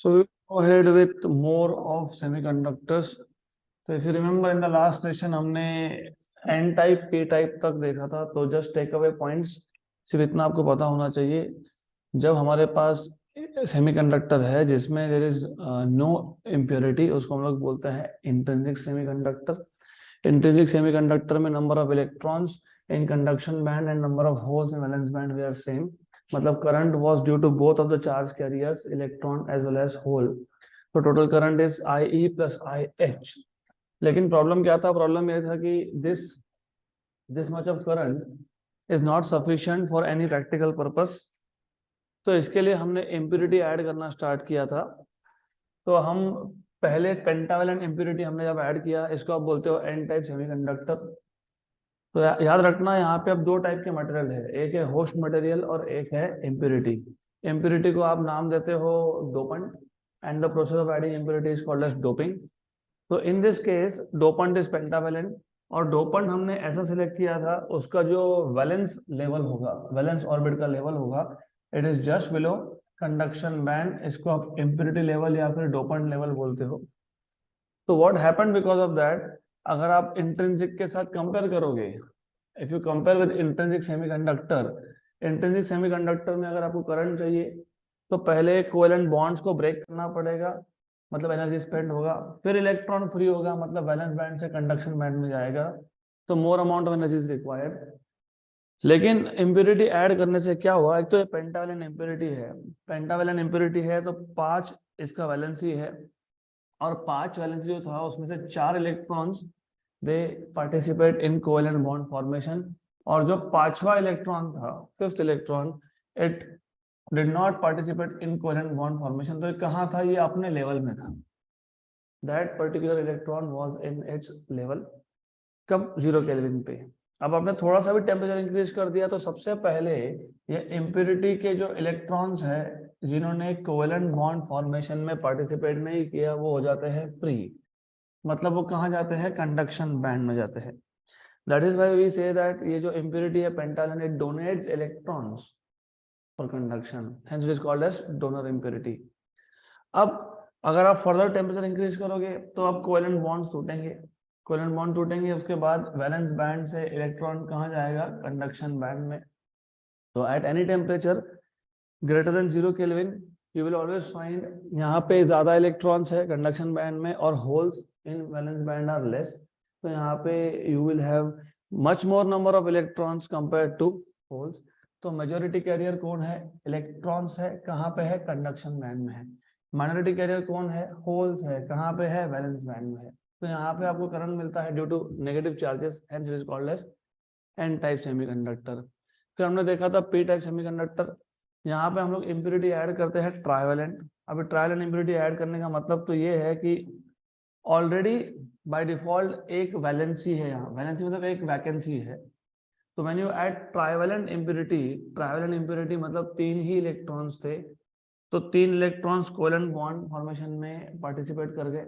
So we go ahead with more of semiconductors. तो if you remember in the last session हमने N type P type तक देखा था, तो just take away points सिर्फ इतना आपको पता होना चाहिए। जब हमारे पास सेमीकंडक्टर है जिसमें देयर इज नो इम्प्योरिटी, उसको हम लोग बोलते हैं इंट्रिंसिक सेमीकंडक्टर। इंट्रिंसिक सेमीकंडक्टर में number of electrons in conduction band and number of holes in valence band they are same. मतलब current was due to both of the charge carriers electron as well as hole. तो total current is IE plus IH। लेकिन problem क्या था? Problem यह था कि this much of current is not sufficient for any practical purpose. तो इसके लिए हमने इम्प्योरिटी ऐड करना स्टार्ट किया था। तो हम पहले पेंटावेलेंट इम्प्योरिटी हमने जब ऐड किया, इसको आप बोलते हो एन टाइप सेमीकंडक्टर। तो याद रखना, यहाँ पे अब दो टाइप के मटेरियल है, एक है होस्ट मटेरियल और एक है इम्प्योरिटी। इम्प्योरिटी को आप नाम देते हो dopant and the process of adding impurity is called as doping. तो in this case dopant is pentavalent, और डोपेंट हमने ऐसा सिलेक्ट किया था उसका जो वैलेंस लेवल होगा, वैलेंस ऑर्बिट का लेवल होगा, it is just below conduction band. इसको आप इम्प्योरिटी लेवल या फिर डोपेंट लेवल बोलते हो। तो what happened because of that, अगर आप इंट्रिंसिक के साथ कंपेयर करोगे, if you compare with intrinsic semiconductor, intrinsic semiconductor में अगर आपको करंट चाहिए तो पहले कोवेलेंट बॉन्ड्स को ब्रेक करना पड़ेगा, मतलब एनर्जी स्पेंड होगा, फिर इलेक्ट्रॉन फ्री होगा, मतलब वैलेंस बैंड से कंडक्शन बैंड में जाएगा, तो more amount of energy is required. लेकिन इम्प्योरिटी ऐड करने से क्या हुआ? एक तो ये पेंटावेलेंट इम्प्योरिटी है, पेंटावेलेंट इम्प्योरिटी है तो 5 इसका वैलेंसी है, और 5 वैलेंसी जो था उसमें से 4 electrons they participate in covalent bond formation, और जो पांचवा इलेक्ट्रॉन था, fifth electron, it did not participate in covalent bond formation. तो ये कहाँ था? ये अपने लेवल में था। That particular electron was in its level. कब? 0 केल्विन पे। अब आपने थोड़ा सा भी टेम्परेचर इंक्रीज कर दिया तो सबसे पहले ये इम्प्योरिटी के जो इलेक्ट्रॉन्स है जिन्होंने कोवेलेंट बॉन्ड फॉर्मेशन में पार्टिसिपेट नहीं किया, वो हो जाते हैं फ्री। मतलब वो कहाँ जाते हैं? कंडक्शन बैंड में जाते हैं। That is why we say that ये जो इम्प्योरिटी है pentavalent, it donates electrons for conduction, hence it is called as donor impurity. अब अगर आप फर्दर टेम्परेचर इंक्रीज करोगे तो अब कोवेलेंट बॉन्ड्स टूटेंगे, कोवेलेंट बॉन्ड टूटेंगे, उसके बाद वैलेंस बैंड से इलेक्ट्रॉन कहाँ जाएगा? कंडक्शन बैंड में। तो at any temperature greater than 0 kelvin you will always find यहाँ पे ज्यादा इलेक्ट्रॉन्स है कंडक्शन बैंड में, और holes in valence band are less. तो यहाँ पे you will have much more number of electrons compare to holes. तो मेजोरिटी कैरियर कौन है? इलेक्ट्रॉन्स है। कहाँ पे है? कंडक्शन बैंड में है। माइनॉरिटी कैरियर कौन है? होल्स है। कहाँ पे है? वैलेंस बैंड में है। तो यहाँ पे आपको करंट मिलता है due to negative charges, hence it is called as N type semiconductor. फिर हमने देखा था पी टाइप सेमीकंडक्टर। यहाँ पे हम लोग इम्प्योरिटी ऐड करते हैं ट्राइवेलेंट। अभी ट्राइवेलेंट इम्प्योरिटी ऐड करने का मतलब तो ये है कि ऑलरेडी बाय डिफॉल्ट एक वैलेंसी है, यहाँ वैलेंसी मतलब एक वैकेंसी है। तो when you add trivalent impurity, trivalent impurity मतलब 3 ही इलेक्ट्रॉन्स थे, तो 3 इलेक्ट्रॉन्स कोवेलेंट बॉन्ड फॉर्मेशन में पार्टिसिपेट कर गए।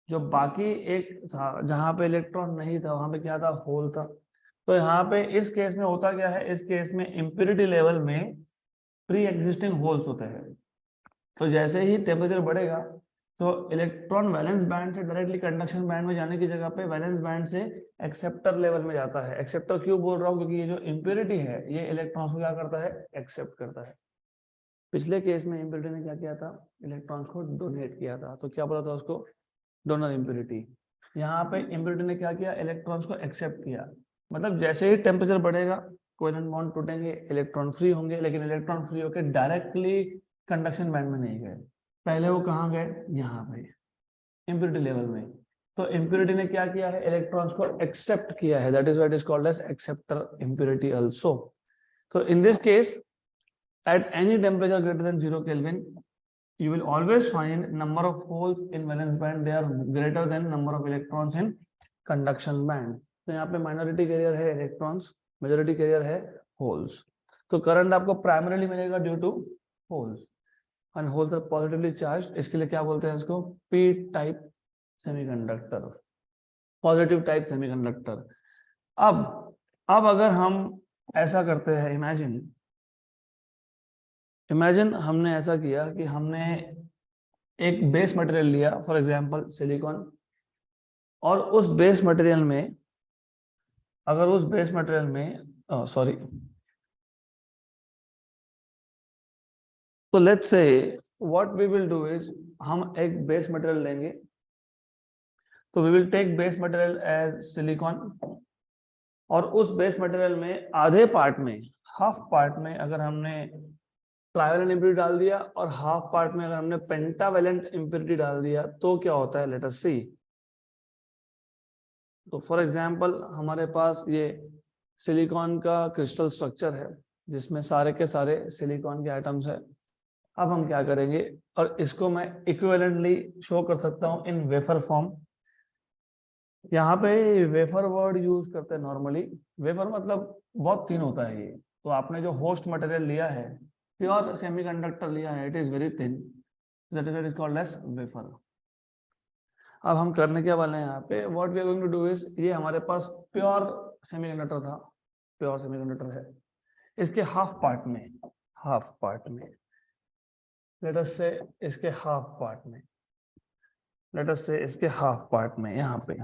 जो बाकी एक था जहाँ पे इलेक्ट्रॉन नहीं था, वहां पे क्या था? होल था। तो यहाँ पे इस केस में होता क्या है? इस केस में इम्प्योरिटी लेवल में प्री एग्जिस्टिंग होल्स होते हैं। तो जैसे ही टेम्परेचर बढ़ेगा तो इलेक्ट्रॉन वैलेंस बैंड से डायरेक्टली कंडक्शन बैंड में जाने की जगह पे वैलेंस बैंड से एक्सेप्टर लेवल में जाता है। एक्सेप्टर क्यों बोल रहा हूँ? क्योंकि ये जो इम्प्योरिटी है ये इलेक्ट्रॉन्स को क्या करता है? एक्सेप्ट करता है। पिछले केस में इम्प्योरिटी ने क्या किया था? इलेक्ट्रॉन्स को डोनेट किया था। तो क्या बोला था उसको? Donor impurity. यहाँ पे इम्प्योरिटी ने क्या किया? इलेक्ट्रॉन्स को एक्सेप्ट किया। मतलब जैसे ही टेम्परेचर बढ़ेगा कोवेलेंट बॉन्ड टूटेंगे, इलेक्ट्रॉन फ्री होंगे, लेकिन इलेक्ट्रॉन फ्री होकर डायरेक्टली कंडक्शन बैंड में नहीं गए, पहले वो कहाँ गए? यहाँ पे इम्प्योरिटी लेवल में। तो इम्प्योरिटी ने क्या किया है? इलेक्ट्रॉन्स को एक्सेप्ट किया है। That is what is called as acceptor impurity also. तो in this case at any temperature greater than 0 Kelvin, you will always find number of holes in valence band, they are greater than number of electrons in conduction band. तो यहाँ पे minority carrier है electrons, majority carrier है holes. तो current आपको primarily मिलेगा due to holes, and holes are positively charged. इसके लिए क्या बोलते हैं इसको? P type semiconductor, positive type semiconductor. अब अगर हम ऐसा करते हैं, इमेजिन हमने ऐसा किया कि हमने एक बेस मटेरियल लिया, फॉर एग्जांपल सिलिकॉन, और उस बेस मटेरियल में, अगर उस बेस मटेरियल में सॉरी, तो let's say what we will do is, हम एक बेस मटेरियल लेंगे, तो we will take base material as silicon, और उस बेस मटेरियल में आधे पार्ट में, हाफ पार्ट में अगर हमने ट्राइवेलेंट इम्प्योरिटी डाल दिया और हाफ पार्ट में अगर हमने पेंटावेलेंट इम्प्योरिटी डाल दिया, तो क्या होता है, लेट अस सी। तो फॉर एग्जांपल हमारे पास ये सिलिकॉन का क्रिस्टल स्ट्रक्चर है जिसमें सारे के सारे सिलिकॉन के एटम्स है। अब हम क्या करेंगे, और इसको मैं इक्विवेलेंटली शो कर सकता हूँ इन वेफर फॉर्म। यहाँ पे वेफर वर्ड यूज करते हैं नॉर्मली। वेफर मतलब बहुत थिन होता है ये, तो आपने जो होस्ट मटेरियल लिया है, प्योर सेमीकंडक्टर लिया है, it is very thin, that is called as wafer. अब हम करने क्या वाले हैं यहाँ पे, what we are going to do is, ये हमारे पास प्योर सेमीकंडक्टर था, प्योर सेमीकंडक्टर है, इसके हाफ पार्ट में, हाफ पार्ट में, लेट अस से इसके हाफ पार्ट में, लेट अस से इसके हाफ पार्ट में, यहाँ पे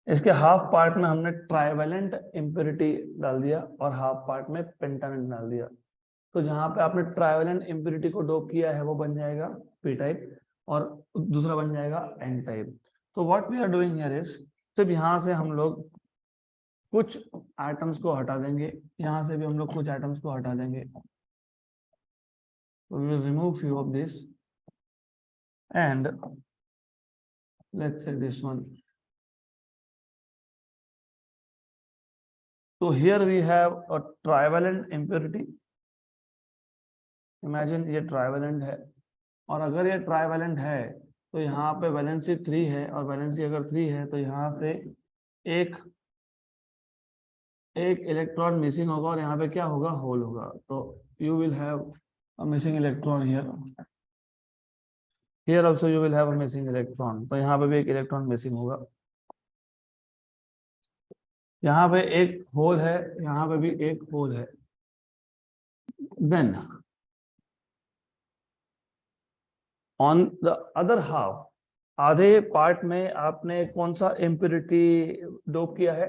इसके हाफ पार्ट में हमने ट्राइवेलेंट इम्प्योरिटी डाल दिया और हाफ पार्ट में पेंटावेलेंट डाल दिया। तो जहां पे आपने ट्राइवेलेंट इम्प्योरिटी को डोप किया है वो बन जाएगा पी टाइप, और दूसरा बन जाएगा एन टाइप। तो what we are doing here is, सिर्फ यहाँ से हम लोग कुछ एटम्स को हटा देंगे, यहाँ से भी हम लोग कुछ एटम्स को हटा देंगे। We will remove few of this and let's say this one. So here we have a trivalent impurity. Imagine ये trivalent है, और अगर ये trivalent है तो यहाँ पे वैलेंसी 3 है, और वैलेंसी अगर 3 है तो यहाँ से एक इलेक्ट्रॉन मिसिंग होगा, और यहाँ पे क्या होगा, होल होगा। तो you will have a missing electron here. Here also you will have a missing electron. तो यहाँ पे भी एक इलेक्ट्रॉन मिसिंग होगा, यहाँ पे एक होल है, यहाँ पे भी एक होल है। Then on the other half, आधे पार्ट में आपने कौन सा इम्प्योरिटी डोप किया है,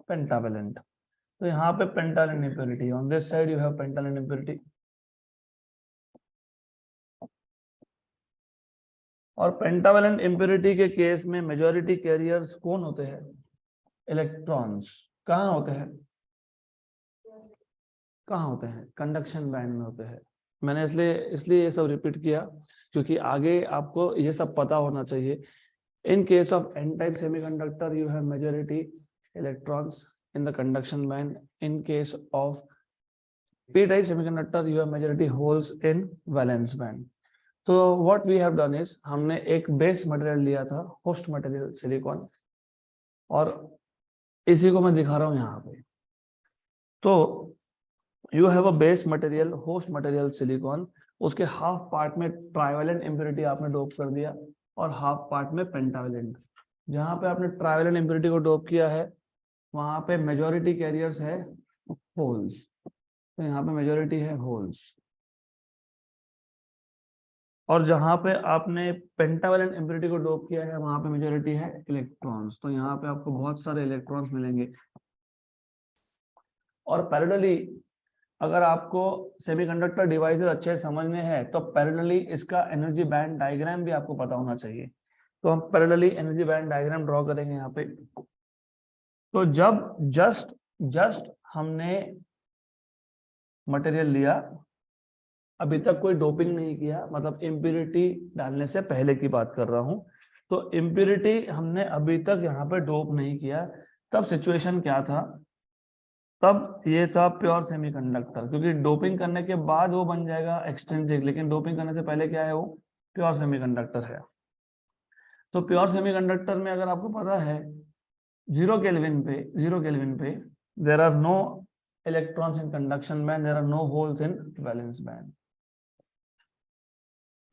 पेंटावेलेंट। तो यहाँ पे pentavalent impurity, on this side you have pentavalent impurity. और पेंटावेलेंट इम्प्योरिटी के केस में मेजॉरिटी कैरियर्स कौन होते हैं, इलेक्ट्रॉन्स। कहाँ होते हैं, कहाँ होते हैं, कंडक्शन बैंड में होते हैं। मैंने इसलिए ये सब रिपीट किया क्योंकि आगे आपको ये सब पता होना चाहिए। In case of n-type semiconductor, you have majority electrons in the conduction band. In case of p-type semiconductor, you have majority holes in valence band. So what we have done is, हमने एक base material लिया था, host material silicon, और इसी को मैं दिखा रहा हूँ यहाँ पे। तो you have a base material, host material silicon, उसके हाफ पार्ट में ट्राइवेलेंट इम्प्योरिटी आपने डोप कर दिया और हाफ पार्ट में पेंटावेलेंट। जहां पे आपने ट्राइवेलेंट इम्प्योरिटी को डोप किया है वहां पे मेजॉरिटी कैरियर्स है होल्स, तो यहाँ पे मेजॉरिटी है होल्स। और जहां पे आपने पेंटावेलेंट इम्प्योरिटी को डोप किया है वहां पे मेजॉरिटी है इलेक्ट्रॉन्स, तो यहाँ पे आपको बहुत सारे इलेक्ट्रॉन्स मिलेंगे। और पैरेलली अगर आपको सेमीकंडक्टर डिवाइसेस अच्छे समझने हैं तो पैरेलली इसका एनर्जी बैंड डायग्राम भी आपको पता होना चाहिए। तो हम parallelly energy band diagram draw करेंगे यहाँ पे। तो जब जस्ट हमने मटेरियल लिया, अभी तक कोई डोपिंग नहीं किया, मतलब इम्प्योरिटी डालने से पहले की बात कर रहा हूं, तो इम्प्योरिटी हमने अभी तक यहाँ पे डोप नहीं किया, तब सिचुएशन क्या था, तब ये था प्योर सेमीकंडक्टर, क्योंकि डोपिंग करने के बाद वो बन जाएगा एक्सट्रिंसिक, लेकिन डोपिंग करने से पहले क्या है, वो प्योर सेमीकंडक्टर है। तो प्योर सेमीकंडक्टर में अगर आपको पता है 0 केल्विन पे there are no electrons in conduction band, there are no holes in valence band.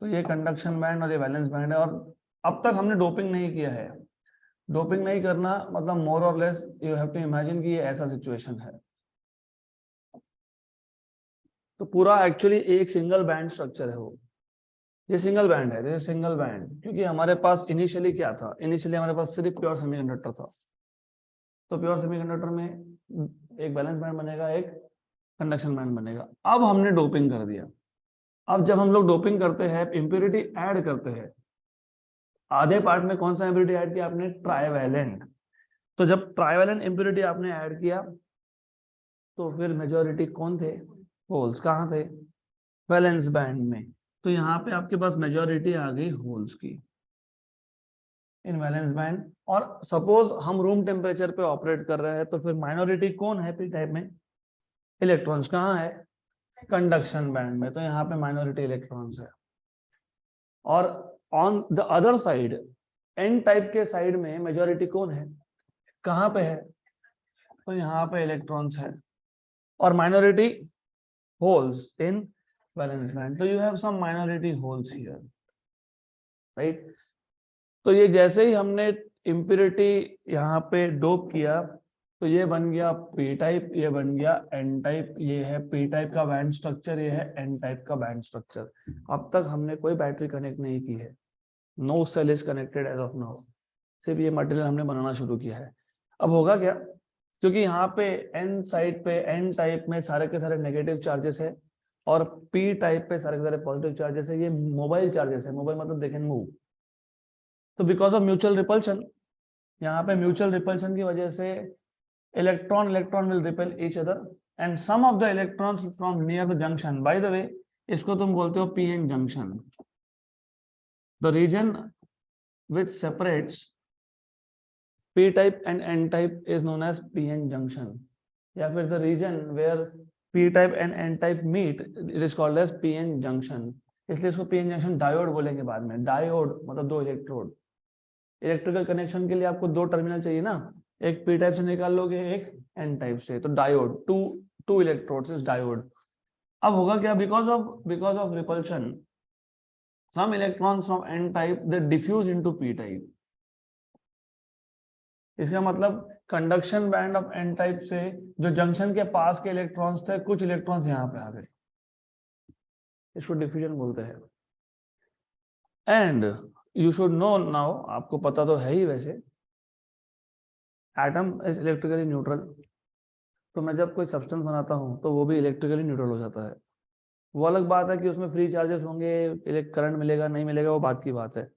तो ये कंडक्शन बैंड और ये वैलेंस बैंड है, और अब तक हमने डोपिंग नहीं किया है। डोपिंग नहीं करना मतलब मोर और less you have to imagine कि ये ऐसा सिचुएशन है। तो पूरा एक्चुअली एक सिंगल बैंड स्ट्रक्चर है वो, ये सिंगल बैंड है, दिस सिंगल बैंड, क्योंकि हमारे पास इनिशियली क्या था, इनिशियली हमारे पास सिर्फ प्योर सेमीकंडक्टर था। तो प्योर सेमीकंडक्टर में एक बैलेंस बैंड बनेगा, एक कंडक्शन बैंड बनेगा। अब हमने डोपिंग कर दिया। अब जब हम लोग डोपिंग करते हैं, इम्प्योरिटी ऐड करते हैं, आधे पार्ट में कौन सा इम्प्योरिटी ऐड किया आपने, ट्राइवैलेंट। तो जब ट्राइवैलेंट इम्प्योरिटी आपने ऐड किया तो फिर मेजॉरिटी कौन थे, होल्स। कहाँ थे, वैलेंस बैंड में। तो यहाँ पे आपके पास मेजॉरिटी आ गई होल्स की इन वैलेंस बैंड। और सपोज हम रूम टेम्परेचर पे ऑपरेट कर रहे हैं, तो फिर माइनॉरिटी कौन है पी टाइप में, इलेक्ट्रॉन्स। कहाँ है, कंडक्शन बैंड में। तो यहाँ पे माइनॉरिटी इलेक्ट्रॉन्स है। और on the other side, N type के साइड में मेजॉरिटी कौन है, कहाँ पे है, तो यहाँ पे इलेक्ट्रॉन्स है और minority holes in valence band. तो you have some minority holes here, right. तो ये जैसे ही हमने इम्प्योरिटी यहाँ पे डोप किया, तो ये बन गया पी टाइप, ये बन गया एन टाइप। ये है पी टाइप का बैंड स्ट्रक्चर, ये है एन टाइप का बैंड स्ट्रक्चर। अब तक हमने कोई बैटरी कनेक्ट नहीं की है, no cell is connected as of now, सिर्फ ये मटेरियल हमने बनाना शुरू किया है। अब होगा क्या, क्योंकि यहाँ पे एन साइड पे, एन टाइप में सारे के सारे नेगेटिव चार्जेस है और पी टाइप पे सारे के सारे पॉजिटिव चार्जेस है। ये मोबाइल चार्जेस है, मोबाइल मतलब दे कैन मूव। तो बिकॉज ऑफ म्यूचुअल रिपल्शन, यहाँ पे म्यूचुअल रिपल्शन की वजह से electron will repel each other and some of the electrons from near the junction. By the way, इसको तुम बोलते हो P N junction. The region which separates P type and N type is known as PN junction, या फिर the region where P type and N type meet, it is called as PN junction। इसलिए इसको PN junction diode बोलेंगे बाद में। Diode मतलब दो electrode. Electrical connection के लिए आपको दो टर्मिनल चाहिए ना, एक P टाइप से निकाल लोगे, एक N टाइप से। तो diode, two electrodes is diode. अब होगा क्या, because of repulsion, some electrons from N type they diffuse into P type। इसका मतलब conduction band of N type से जो जंक्शन के पास के इलेक्ट्रॉन्स थे, कुछ इलेक्ट्रॉन्स यहाँ पे आ गए, इसको डिफ्यूजन बोलते हैं। And you should no now, आपको पता तो है ही वैसे, एटम इज इलेक्ट्रिकली न्यूट्रल। तो मैं जब कोई सब्सटेंस बनाता हूँ तो वो भी इलेक्ट्रिकली न्यूट्रल हो जाता है। वो अलग बात है कि उसमें फ्री चार्जेस होंगे, करंट मिलेगा नहीं मिलेगा, वो बात की बात है।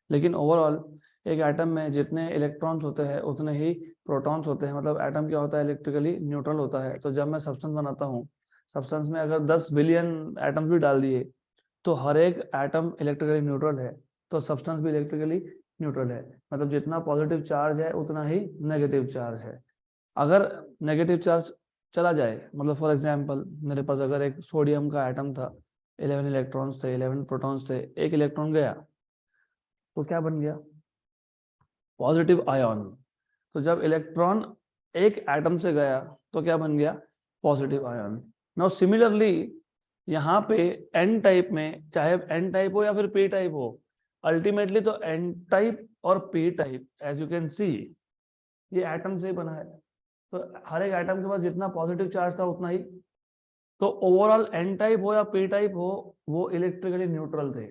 लेकिन ओवरऑल एक एटम में जितने इलेक्ट्रॉन्स होते हैं उतने ही प्रोटॉन्स होते हैं। मतलब एटम क्या होता है, इलेक्ट्रिकली न्यूट्रल होता है। तो जब मैं सब्सटेंस बनाता हूँ, सब्सटेंस में अगर 10 बिलियन एटम्स भी डाल दिए तो हर एक एटम इलेक्ट्रिकली न्यूट्रल है, तो सब्सटेंस भी इलेक्ट्रिकली न्यूट्रल है। मतलब जितना पॉजिटिव चार्ज है उतना ही नेगेटिव चार्ज है। अगर नेगेटिव चार्ज चला जाए, मतलब फॉर एग्जाम्पल मेरे पास अगर एक सोडियम का एटम था, 11 इलेक्ट्रॉन्स थे, 11 प्रोटॉन्स थे, एक इलेक्ट्रॉन गया तो क्या बन गया, पॉजिटिव आयन। तो जब इलेक्ट्रॉन एक एटम से गया तो क्या बन गया, पॉजिटिव आयन। नाउ सिमिलरली यहाँ पे एन टाइप में, चाहे एन टाइप हो या फिर पी टाइप हो, अल्टीमेटली तो एन टाइप और P type as you can see ये एटम से ही बना है। तो हर एक एटम के पास जितना पॉजिटिव चार्ज था उतना ही। तो ओवरऑल एन टाइप हो या पी टाइप हो, वो इलेक्ट्रिकली न्यूट्रल थे,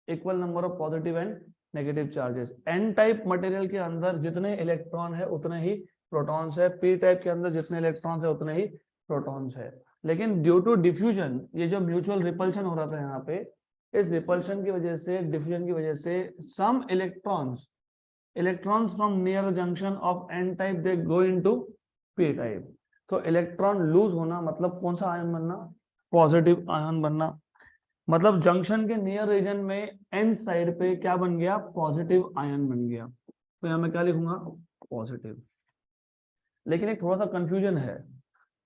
equal number of positive and negative charges. N type material के अंदर जितने इलेक्ट्रॉन है उतने ही प्रोटॉन्स है, पी टाइप के अंदर जितने इलेक्ट्रॉन्स है उतने ही प्रोटॉन्स है। लेकिन ड्यू टू डिफ्यूजन, ये जो म्यूचुअल रिपल्शन हो रहा था यहाँ पे, इस रिपल्शन की वजह से, डिफ्यूजन की वजह से, some electrons from near junction of N type they go into P type. तो इलेक्ट्रॉन लूज होना मतलब कौन सा आयन बनना, पॉजिटिव आयन बनना। मतलब जंक्शन के नियर रीजन में एन साइड पे क्या बन गया, पॉजिटिव आयन बन गया। तो यहां मैं क्या लिखूंगा, पॉजिटिव। लेकिन एक थोड़ा सा कंफ्यूजन है,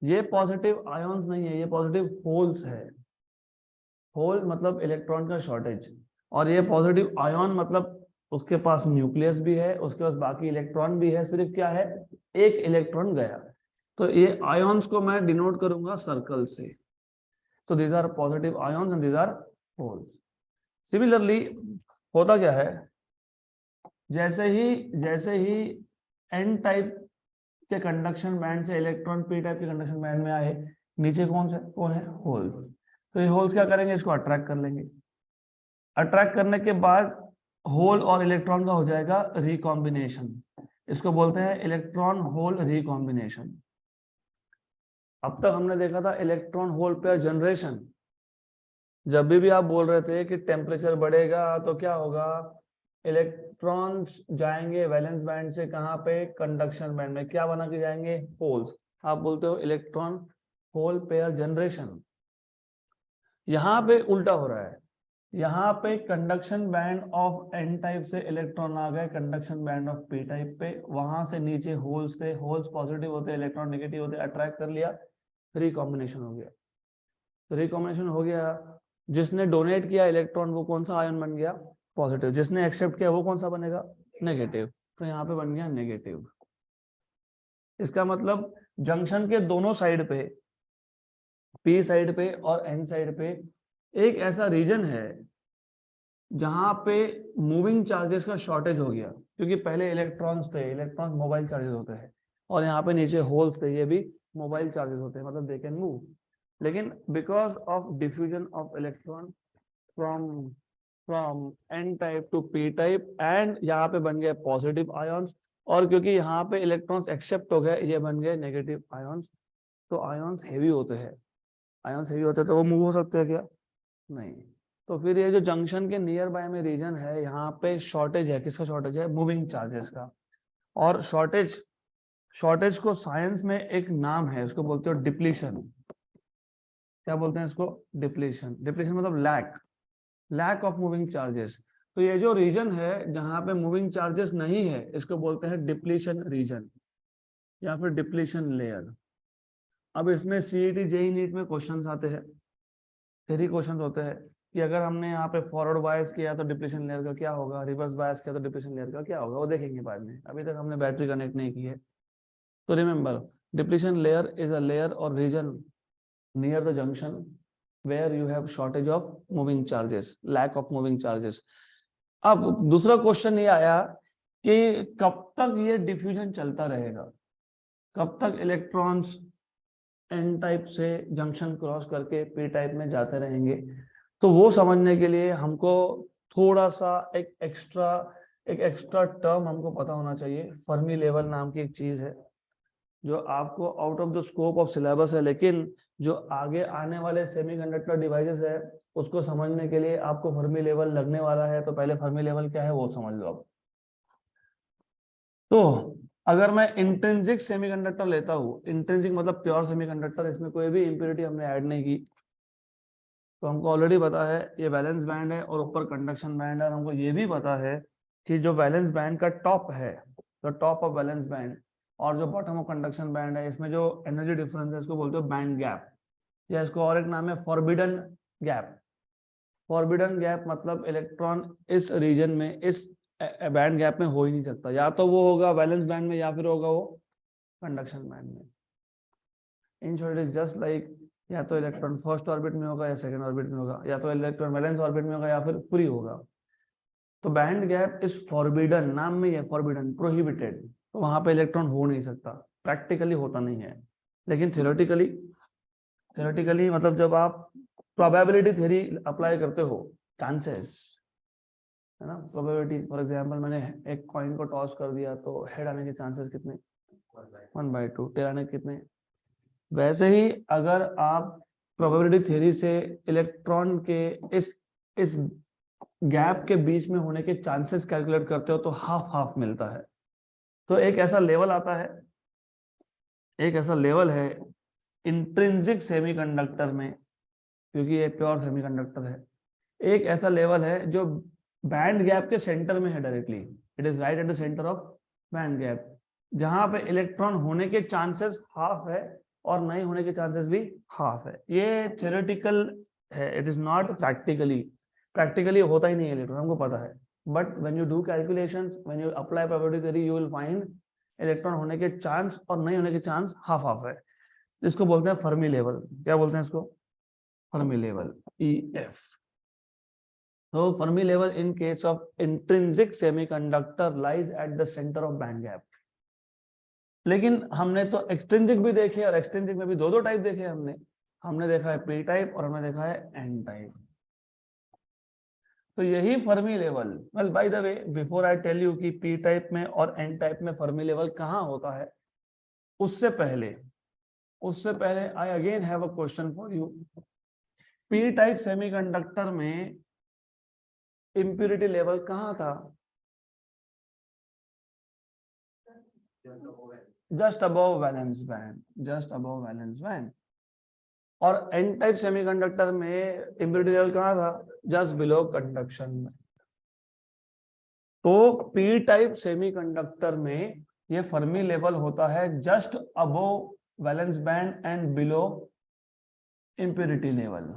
ये पॉजिटिव आयंस नहीं है, ये पॉजिटिव होल्स है। होल मतलब इलेक्ट्रॉन का शॉर्टेज, और ये पॉजिटिव आयन मतलब उसके पास न्यूक्लियस भी है, उसके पास बाकी इलेक्ट्रॉन भी है, सिर्फ क्या है, एक इलेक्ट्रॉन गया। तो ये आयंस को मैं डिनोट करूंगा सर्कल से। तो these are positive ions and these are holes। Similarly होता क्या है, जैसे ही n टाइप के कंडक्शन बैंड से इलेक्ट्रॉन p टाइप के कंडक्शन बैंड में आए, नीचे कौन है, होल। तो ये होल्स क्या करेंगे, इसको अट्रैक्ट कर लेंगे। अट्रैक्ट करने के बाद होल और इलेक्ट्रॉन का हो जाएगा रिकॉम्बिनेशन, इसको बोलते हैं इलेक्ट्रॉन होल रिकॉम्बिनेशन। अब तक हमने देखा था इलेक्ट्रॉन होल पेयर जनरेशन। जब भी आप बोल रहे थे कि टेम्परेचर बढ़ेगा तो क्या होगा, इलेक्ट्रॉन्स जाएंगे वैलेंस बैंड से कहाँ पे, कंडक्शन बैंड में, क्या बना के जाएंगे, होल्स। आप बोलते हो इलेक्ट्रॉन होल पेयर जनरेशन। यहाँ पे उल्टा हो रहा है, यहाँ पे conduction band of N type से इलेक्ट्रॉन आ गए conduction band of P type पे, वहां से नीचे होल्स थे, होल्स पॉजिटिव होते, इलेक्ट्रॉन नेगेटिव होते, अट्रैक्ट कर लिया, रिकॉम्बिनेशन हो गया। तो रिकॉम्बिनेशन हो गया, जिसने डोनेट किया इलेक्ट्रॉन वो कौन सा आयन बन गया, पॉजिटिव, जिसने एक्सेप्ट किया वो कौन सा बनेगा, नेगेटिव। तो यहाँ पे बन गया नेगेटिव। इसका मतलब जंक्शन के दोनों साइड पे, पी साइड पे और एन साइड पे एक ऐसा रीजन है जहां पे मूविंग चार्जेस का शॉर्टेज हो गया, क्योंकि पहले इलेक्ट्रॉन्स थे, इलेक्ट्रॉन्स मोबाइल चार्जेस होते हैं, और यहाँ पे नीचे होल्स थे, ये भी मोबाइल चार्जेस होते हैं, मतलब दे कैन मूव। लेकिन because of diffusion of electron from from N type to P type, and यहाँ पे बन गए पॉजिटिव आयॉन्स, और क्योंकि यहाँ पे इलेक्ट्रॉन्स एक्सेप्ट हो गए, ये बन गए नेगेटिव आयॉन्स। तो आयॉन्स हेवी होते हैं, आयॉन्स हेवी होते हैं तो वो मूव हो सकते हैं क्या, नहीं। तो फिर ये जो जंक्शन के नियर बाय में रीजन है, यहाँ पे शॉर्टेज है, किसका शॉर्टेज है, मूविंग चार्जेस का। और शॉर्टेज, शॉर्टेज को साइंस में एक नाम है, इसको बोलते हो डिप्लीशन। क्या बोलते हैं इसको, डिप्लीशन। डिप्लीशन मतलब lack, lack of moving charges. तो ये जो रीजन है जहां पे मूविंग चार्जेस नहीं है, इसको बोलते हैं डिप्लीशन रीजन या फिर डिप्लीशन लेयर। अब इसमें सीईटी जेईई नीट में क्वेश्चंस आते हैं, थ्री क्वेश्चन होते हैं कि अगर हमने यहाँ पे फॉरवर्ड बायस किया तो डिप्लीशन लेयर का क्या होगा, रिवर्स बायस किया तो डिप्लीशन लेयर का क्या होगा, वो देखेंगे बाद में, अभी तक हमने बैटरी कनेक्ट नहीं की है। तो remember, depletion layer is a layer और region near the junction where you have shortage of moving charges, lack of moving charges। अब दूसरा क्वेश्चन ये आया कि कब तक ये डिफ्यूजन चलता रहेगा, कब तक इलेक्ट्रॉन्स एन टाइप से जंक्शन क्रॉस करके पी टाइप में जाते रहेंगे। तो वो समझने के लिए हमको थोड़ा सा एक एक्स्ट्रा टर्म हमको पता होना चाहिए। फर्मी लेवल नाम की एक चीज है जो आपको out of the scope of syllabus है, लेकिन जो आगे आने वाले सेमीकंडक्टर डिवाइसेस है उसको समझने के लिए आपको फर्मी लेवल लगने वाला है। तो पहले फर्मी लेवल क्या है वो समझ लो अब। तो अगर मैं इंट्रिंसिक सेमीकंडक्टर लेता हूँ, इंट्रिंसिक मतलब प्योर सेमीकंडक्टर, इसमें कोई भी इंप्योरिटी हमने ऐड नहीं की, तो हमको ऑलरेडी पता है ये वैलेंस बैंड है और ऊपर कंडक्शन बैंड है। और हमको ये भी पता है कि जो वैलेंस बैंड का टॉप है, the top of valence band और जो बॉटम ऑफ कंडक्शन बैंड है, इसमें जो एनर्जी डिफरेंस है इसको बोलते हो बैंड गैप, या इसको और एक नाम है फॉरबिडन गैप। फॉरबिडन गैप मतलब इलेक्ट्रॉन इस रीजन में, इस बैंड गैप में हो ही नहीं सकता, या तो वो होगा वैलेंस बैंड में या फिर होगा वो कंडक्शन बैंड में। In short is just like, या तो इलेक्ट्रॉन फर्स्ट ऑर्बिट में होगा या सेकंड ऑर्बिट में होगा, या तो इलेक्ट्रॉन वैलेंस ऑर्बिट में होगा या फिर फ्री होगा। तो बैंड गैप इज फॉरबिडन, नाम में ही है फॉरबिडन, प्रोहिबिटेड। तो वहां पे इलेक्ट्रॉन हो नहीं सकता, प्रैक्टिकली होता नहीं है। लेकिन थ्योरेटिकली, थ्योरेटिकली मतलब जब आप प्रोबेबिलिटी थ्योरी अप्लाई करते हो, चांसेस है ना, प्रोबेबिलिटी, फॉर एग्जांपल मैंने एक कॉइन को टॉस कर दिया तो हेड आने के चांसेस कितने, 1/2, टेल आने के कितने। वैसे ही अगर आप प्रोबेबिलिटी थ्योरी से इलेक्ट्रॉन के इस गैप के बीच में होने के चांसेस कैलकुलेट करते हो तो हाफ हाफ मिलता है। तो एक ऐसा लेवल आता है, एक ऐसा लेवल है इंट्रिंसिक सेमीकंडक्टर में, क्योंकि ये प्योर सेमीकंडक्टर है, एक ऐसा लेवल है जो बैंड गैप के सेंटर में है directly, it is right at the centre of band gap, जहां पे इलेक्ट्रॉन होने के चांसेस हाफ है और नहीं होने के चांसेस भी हाफ है। ये थ्योरेटिकल है, it is not practically, practically होता ही नहीं है इलेक्ट्रॉन, हमको पता है। But when you do calculations, when you apply probability theory, you will find electron होने के चांस और नहीं होने के चांस हाफ हाफ है। इसको बोलते हैं फर्मी लेवल। क्या बोलते हैं इसको, फर्मी लेवल, EF। तो Fermi level in case of intrinsic semiconductor lies at the centre of band gap. लेकिन हमने तो एक्सट्रिंसिक भी देखे, और एक्सट्रिंसिक में भी दो टाइप देखे हमने देखा है पी टाइप और हमने देखा है एन टाइप। तो यही Fermi level, well by the way before I tell you कि पी टाइप में और एन टाइप में फर्मी लेवल कहाँ होता है, उससे पहले I again have a question for you. P type semiconductor में इम्प्योरिटी लेवल कहाँ था? Just above valence band, just above valence band. और एन टाइप सेमीकंडक्टर में इम्प्योरिटी लेवल कहाँ था? जस्ट बिलो कंडक्शन में। तो पी टाइप सेमीकंडक्टर में ये फर्मी लेवल होता है just above valence band and below impurity level.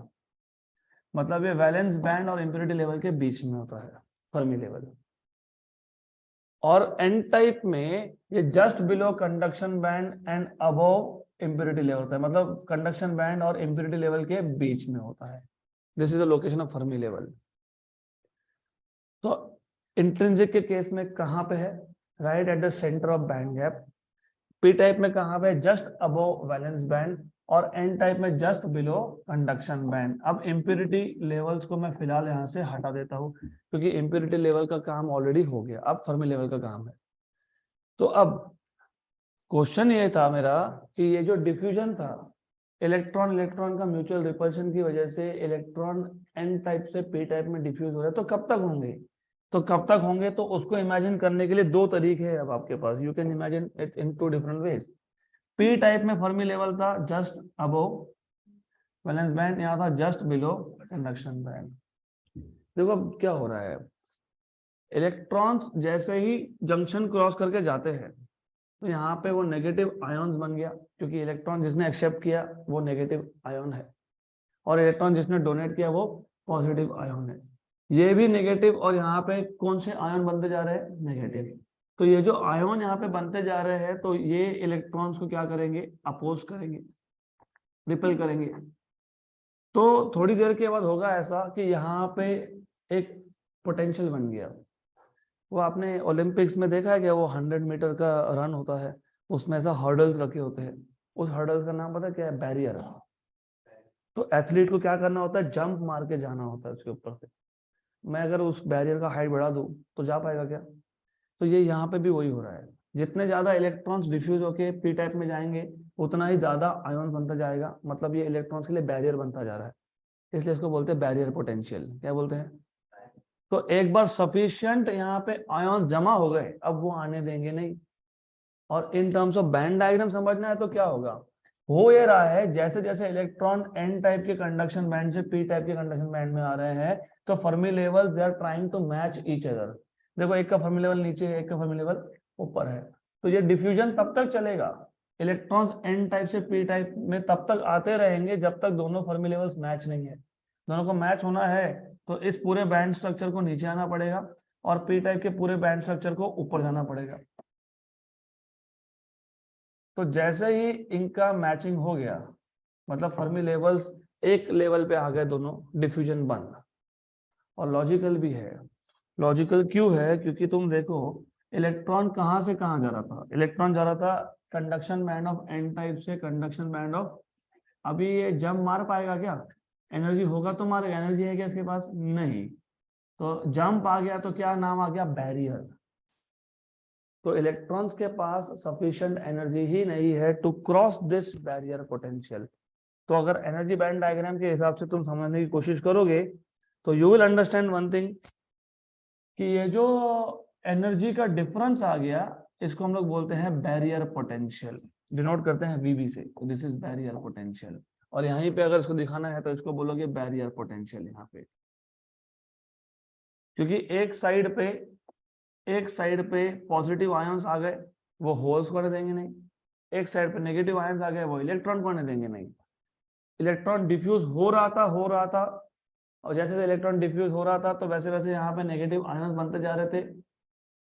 मतलब ये वैलेंस बैंड और इम्प्योरिटी लेवल के बीच में होता है फर्मी लेवल। और एन टाइप में ये just below conduction band and above impurity level होता है, मतलब कंडक्शन बैंड और इम्प्योरिटी लेवल के बीच में होता है। This is the location of Fermi level. तो इंट्रिंसिक के केस में कहां पे है? Right at the centre of band gap. P type में कहां पे? Just above valence band. और एन टाइप में जस्ट बिलो कंडक्शन बैंड। अब इम्प्योरिटी लेवल्स को मैं फिलहाल यहां से हटा देता हूं क्योंकि इम्प्योरिटी लेवल का काम ऑलरेडी हो गया, अब फर्मी लेवल का काम है। तो अब क्वेश्चन ये था मेरा कि ये जो डिफ्यूजन था, इलेक्ट्रॉन इलेक्ट्रॉन का म्यूचुअल रिपल्शन की वजह से इलेक्ट्रॉन एन टाइप से पी टाइप में डिफ्यूज हो रहा है, तो कब तक होंगे? तो उसको इमेजिन करने के लिए दो तरीके हैं अब आपके पास। You can imagine it in two different ways. P type में फर्मी लेवल था जस्ट अबव वैलेंस बैंड, यहाँ था जस्ट बिलो कंडक्शन बैंड। देखो अब क्या हो रहा है, इलेक्ट्रॉन्स जैसे ही जंक्शन क्रॉस करके जाते हैं तो यहाँ पे वो नेगेटिव आयन्स बन गया, क्योंकि इलेक्ट्रॉन जिसने एक्सेप्ट किया वो नेगेटिव आयन है और इलेक्ट्रॉन जिसने डोनेट किया वो पॉजिटिव आयन है। ये भी नेगेटिव, और यहाँ पे कौन से आयन बनते जा रहे हैं? नेगेटिव। तो ये जो आयन यहाँ पे बनते जा रहे हैं तो ये इलेक्ट्रॉन्स को क्या करेंगे? अपोज करेंगे, रिपेल करेंगे। तो थोड़ी देर के बाद होगा ऐसा कि यहाँ पे एक पोटेंशियल बन गया। वो आपने ओलंपिक्स में देखा है क्या? वो 100 मीटर का रन होता है, उसमें ऐसा हर्डल्स रखे होते हैं, उस हर्डल्स का नाम पता है क्या है? बैरियर। तो एथलीट को क्या करना होता है? जंप मार के जाना होता है उसके ऊपर से। मैं अगर उस बैरियर का हाइट बढ़ा दूं तो जा पाएगा क्या? तो ये यहाँ पे भी वही हो रहा है, जितने ज्यादा इलेक्ट्रॉन्स डिफ्यूज होके पी टाइप में जाएंगे उतना ही ज्यादा आयन बनता जाएगा, मतलब ये इलेक्ट्रॉन्स के लिए बैरियर बनता जा रहा है, इसलिए इसको बोलते हैं बैरियर पोटेंशियल। क्या बोलते हैं? तो एक बार सफिशिएंट यहाँ पे आयन जमा हो गए, अब वो आने देंगे नहीं। और इन टर्म्स ऑफ बैंड डायग्राम समझना है तो क्या होगा, हो ये रहा है जैसे जैसे इलेक्ट्रॉन एन टाइप के कंडक्शन बैंड से पी टाइप के कंडक्शन बैंड में आ रहे हैं तो Fermi level they are trying to match each other. देखो एक का फर्मी लेवल नीचे है, एक का फर्मी लेवल ऊपर है, तो ये डिफ्यूजन तब तक चलेगा, इलेक्ट्रॉन्स एन टाइप से पी टाइप में तब तक आते रहेंगे जब तक दोनों फर्मी लेवल्स मैच नहीं है। दोनों को मैच होना है तो इस पूरे बैंड स्ट्रक्चर को नीचे आना पड़ेगा और पी टाइप के पूरे बैंड स्ट्रक्चर को ऊपर जाना पड़ेगा। तो जैसे ही इनका मैचिंग हो गया, मतलब फर्मी लेवल्स एक लेवल पे आ गए दोनों, डिफ्यूजन बंद। और लॉजिकल भी है। लॉजिकल क्यों है? क्योंकि तुम देखो इलेक्ट्रॉन कहां से कहां जा रहा था, इलेक्ट्रॉन जा रहा था conduction band of N type से कंडक्शन बैंड ऑफ। अभी ये जंप मार पाएगा क्या? एनर्जी होगा तो मारेगा, एनर्जी है क्या इसके पास? नहीं। तो जंप आ गया तो क्या नाम आ गया? बैरियर। तो इलेक्ट्रॉन्स के पास सफिशिएंट एनर्जी ही नहीं है to cross this barrier potential. तो अगर एनर्जी बैंड डायग्राम के हिसाब से तुम समझने की कोशिश करोगे तो you will understand one thing कि ये जो एनर्जी का डिफरेंस आ गया इसको हम लोग बोलते हैं बैरियर पोटेंशियल, डिनोट करते हैं वीबी से। This is barrier potential. और यहीं पे अगर इसको दिखाना है तो इसको बोलोगे बैरियर पोटेंशियल यहाँ पे, क्योंकि एक साइड पे पॉजिटिव आयंस आ गए वो होल्स को आने देंगे नहीं, एक साइड पे नेगेटिव आयंस आ गए वो इलेक्ट्रॉन को आने देंगे नहीं। इलेक्ट्रॉन डिफ्यूज हो रहा था और जैसे जैसे इलेक्ट्रॉन डिफ्यूज हो रहा था तो वैसे वैसे यहाँ पे नेगेटिव आयंस बनते जा रहे थे।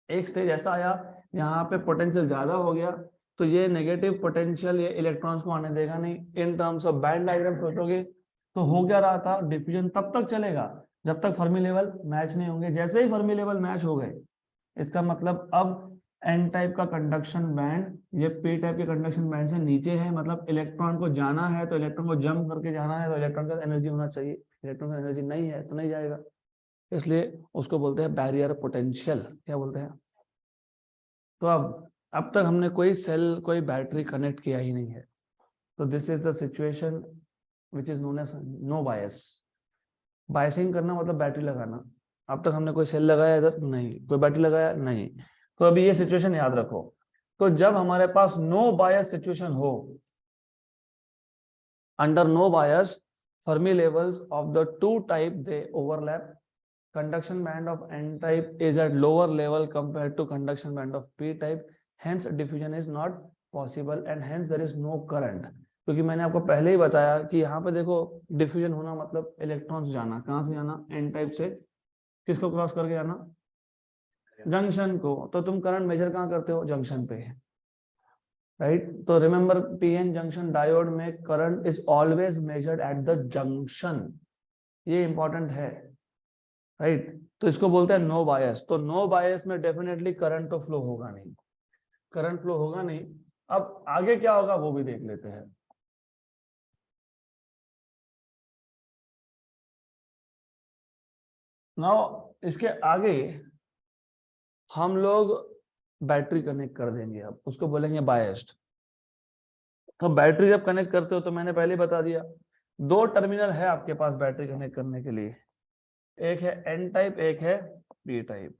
एक स्टेज ऐसा आया यहाँ पे पोटेंशियल ज्यादा हो गया तो ये नेगेटिव पोटेंशियल ये इलेक्ट्रॉन्स को आने देगा नहीं। इन टर्म्स ऑफ बैंड डायग्राम सोचोगे तो हो क्या रहा था, डिफ्यूजन तब तक चलेगा जब तक फर्मी लेवल मैच नहीं होंगे। जैसे ही फर्मी लेवल मैच हो गए इसका मतलब अब एन टाइप का कंडक्शन बैंड ये पी टाइप के कंडक्शन बैंड से नीचे है, मतलब इलेक्ट्रॉन को जाना है तो इलेक्ट्रॉन को जंप करके जाना है तो इलेक्ट्रॉन का एनर्जी होना चाहिए, इलेक्ट्रॉन का एनर्जी नहीं है तो नहीं जाएगा। इसलिए उसको बोलते हैं बैरियर पोटेंशियल। क्या बोलते हैं? तो अब तक हमने कोई सेल, कोई बैटरी कनेक्ट किया ही नहीं है, तो this is the situation which is known as no bias. Biasing करना मतलब बैटरी लगाना। अब तक हमने कोई सेल लगाया इधर? नहीं। कोई बैटरी लगाया? नहीं। तो अभी ये सिचुएशन याद रखो। तो जब हमारे पास नो बायस सिचुएशन हो, under no bias, Fermi levels of the two type they overlap. Conduction band of N type is at lower level compared to conduction band of P type. Hence diffusion is not possible and hence there is no current. क्योंकि मैंने आपको पहले ही बताया कि यहाँ पे देखो, diffusion होना मतलब इलेक्ट्रॉन्स जाना, कहाँ से जाना? N टाइप से किसको क्रॉस करके जाना? जंक्शन को। तो तुम करंट मेजर कहाँ करते हो? जंक्शन पे, राइट? तो रिमेंबर, पीएन जंक्शन डायोड में current is always measured at the junction. ये इंपॉर्टेंट है, राइट? तो इसको बोलते हैं नो बायस। तो नो बायस में डेफिनेटली करंट तो फ्लो होगा नहीं, करंट फ्लो होगा नहीं। अब आगे क्या होगा वो भी देख लेते हैं। नाउ इसके आगे हम लोग बैटरी कनेक्ट कर देंगे, अब उसको बोलेंगे बायस्ड। तो बैटरी जब कनेक्ट करते हो तो मैंने पहले बता दिया, दो टर्मिनल है आपके पास बैटरी कनेक्ट करने के लिए, एक है एन टाइप, एक है पी टाइप।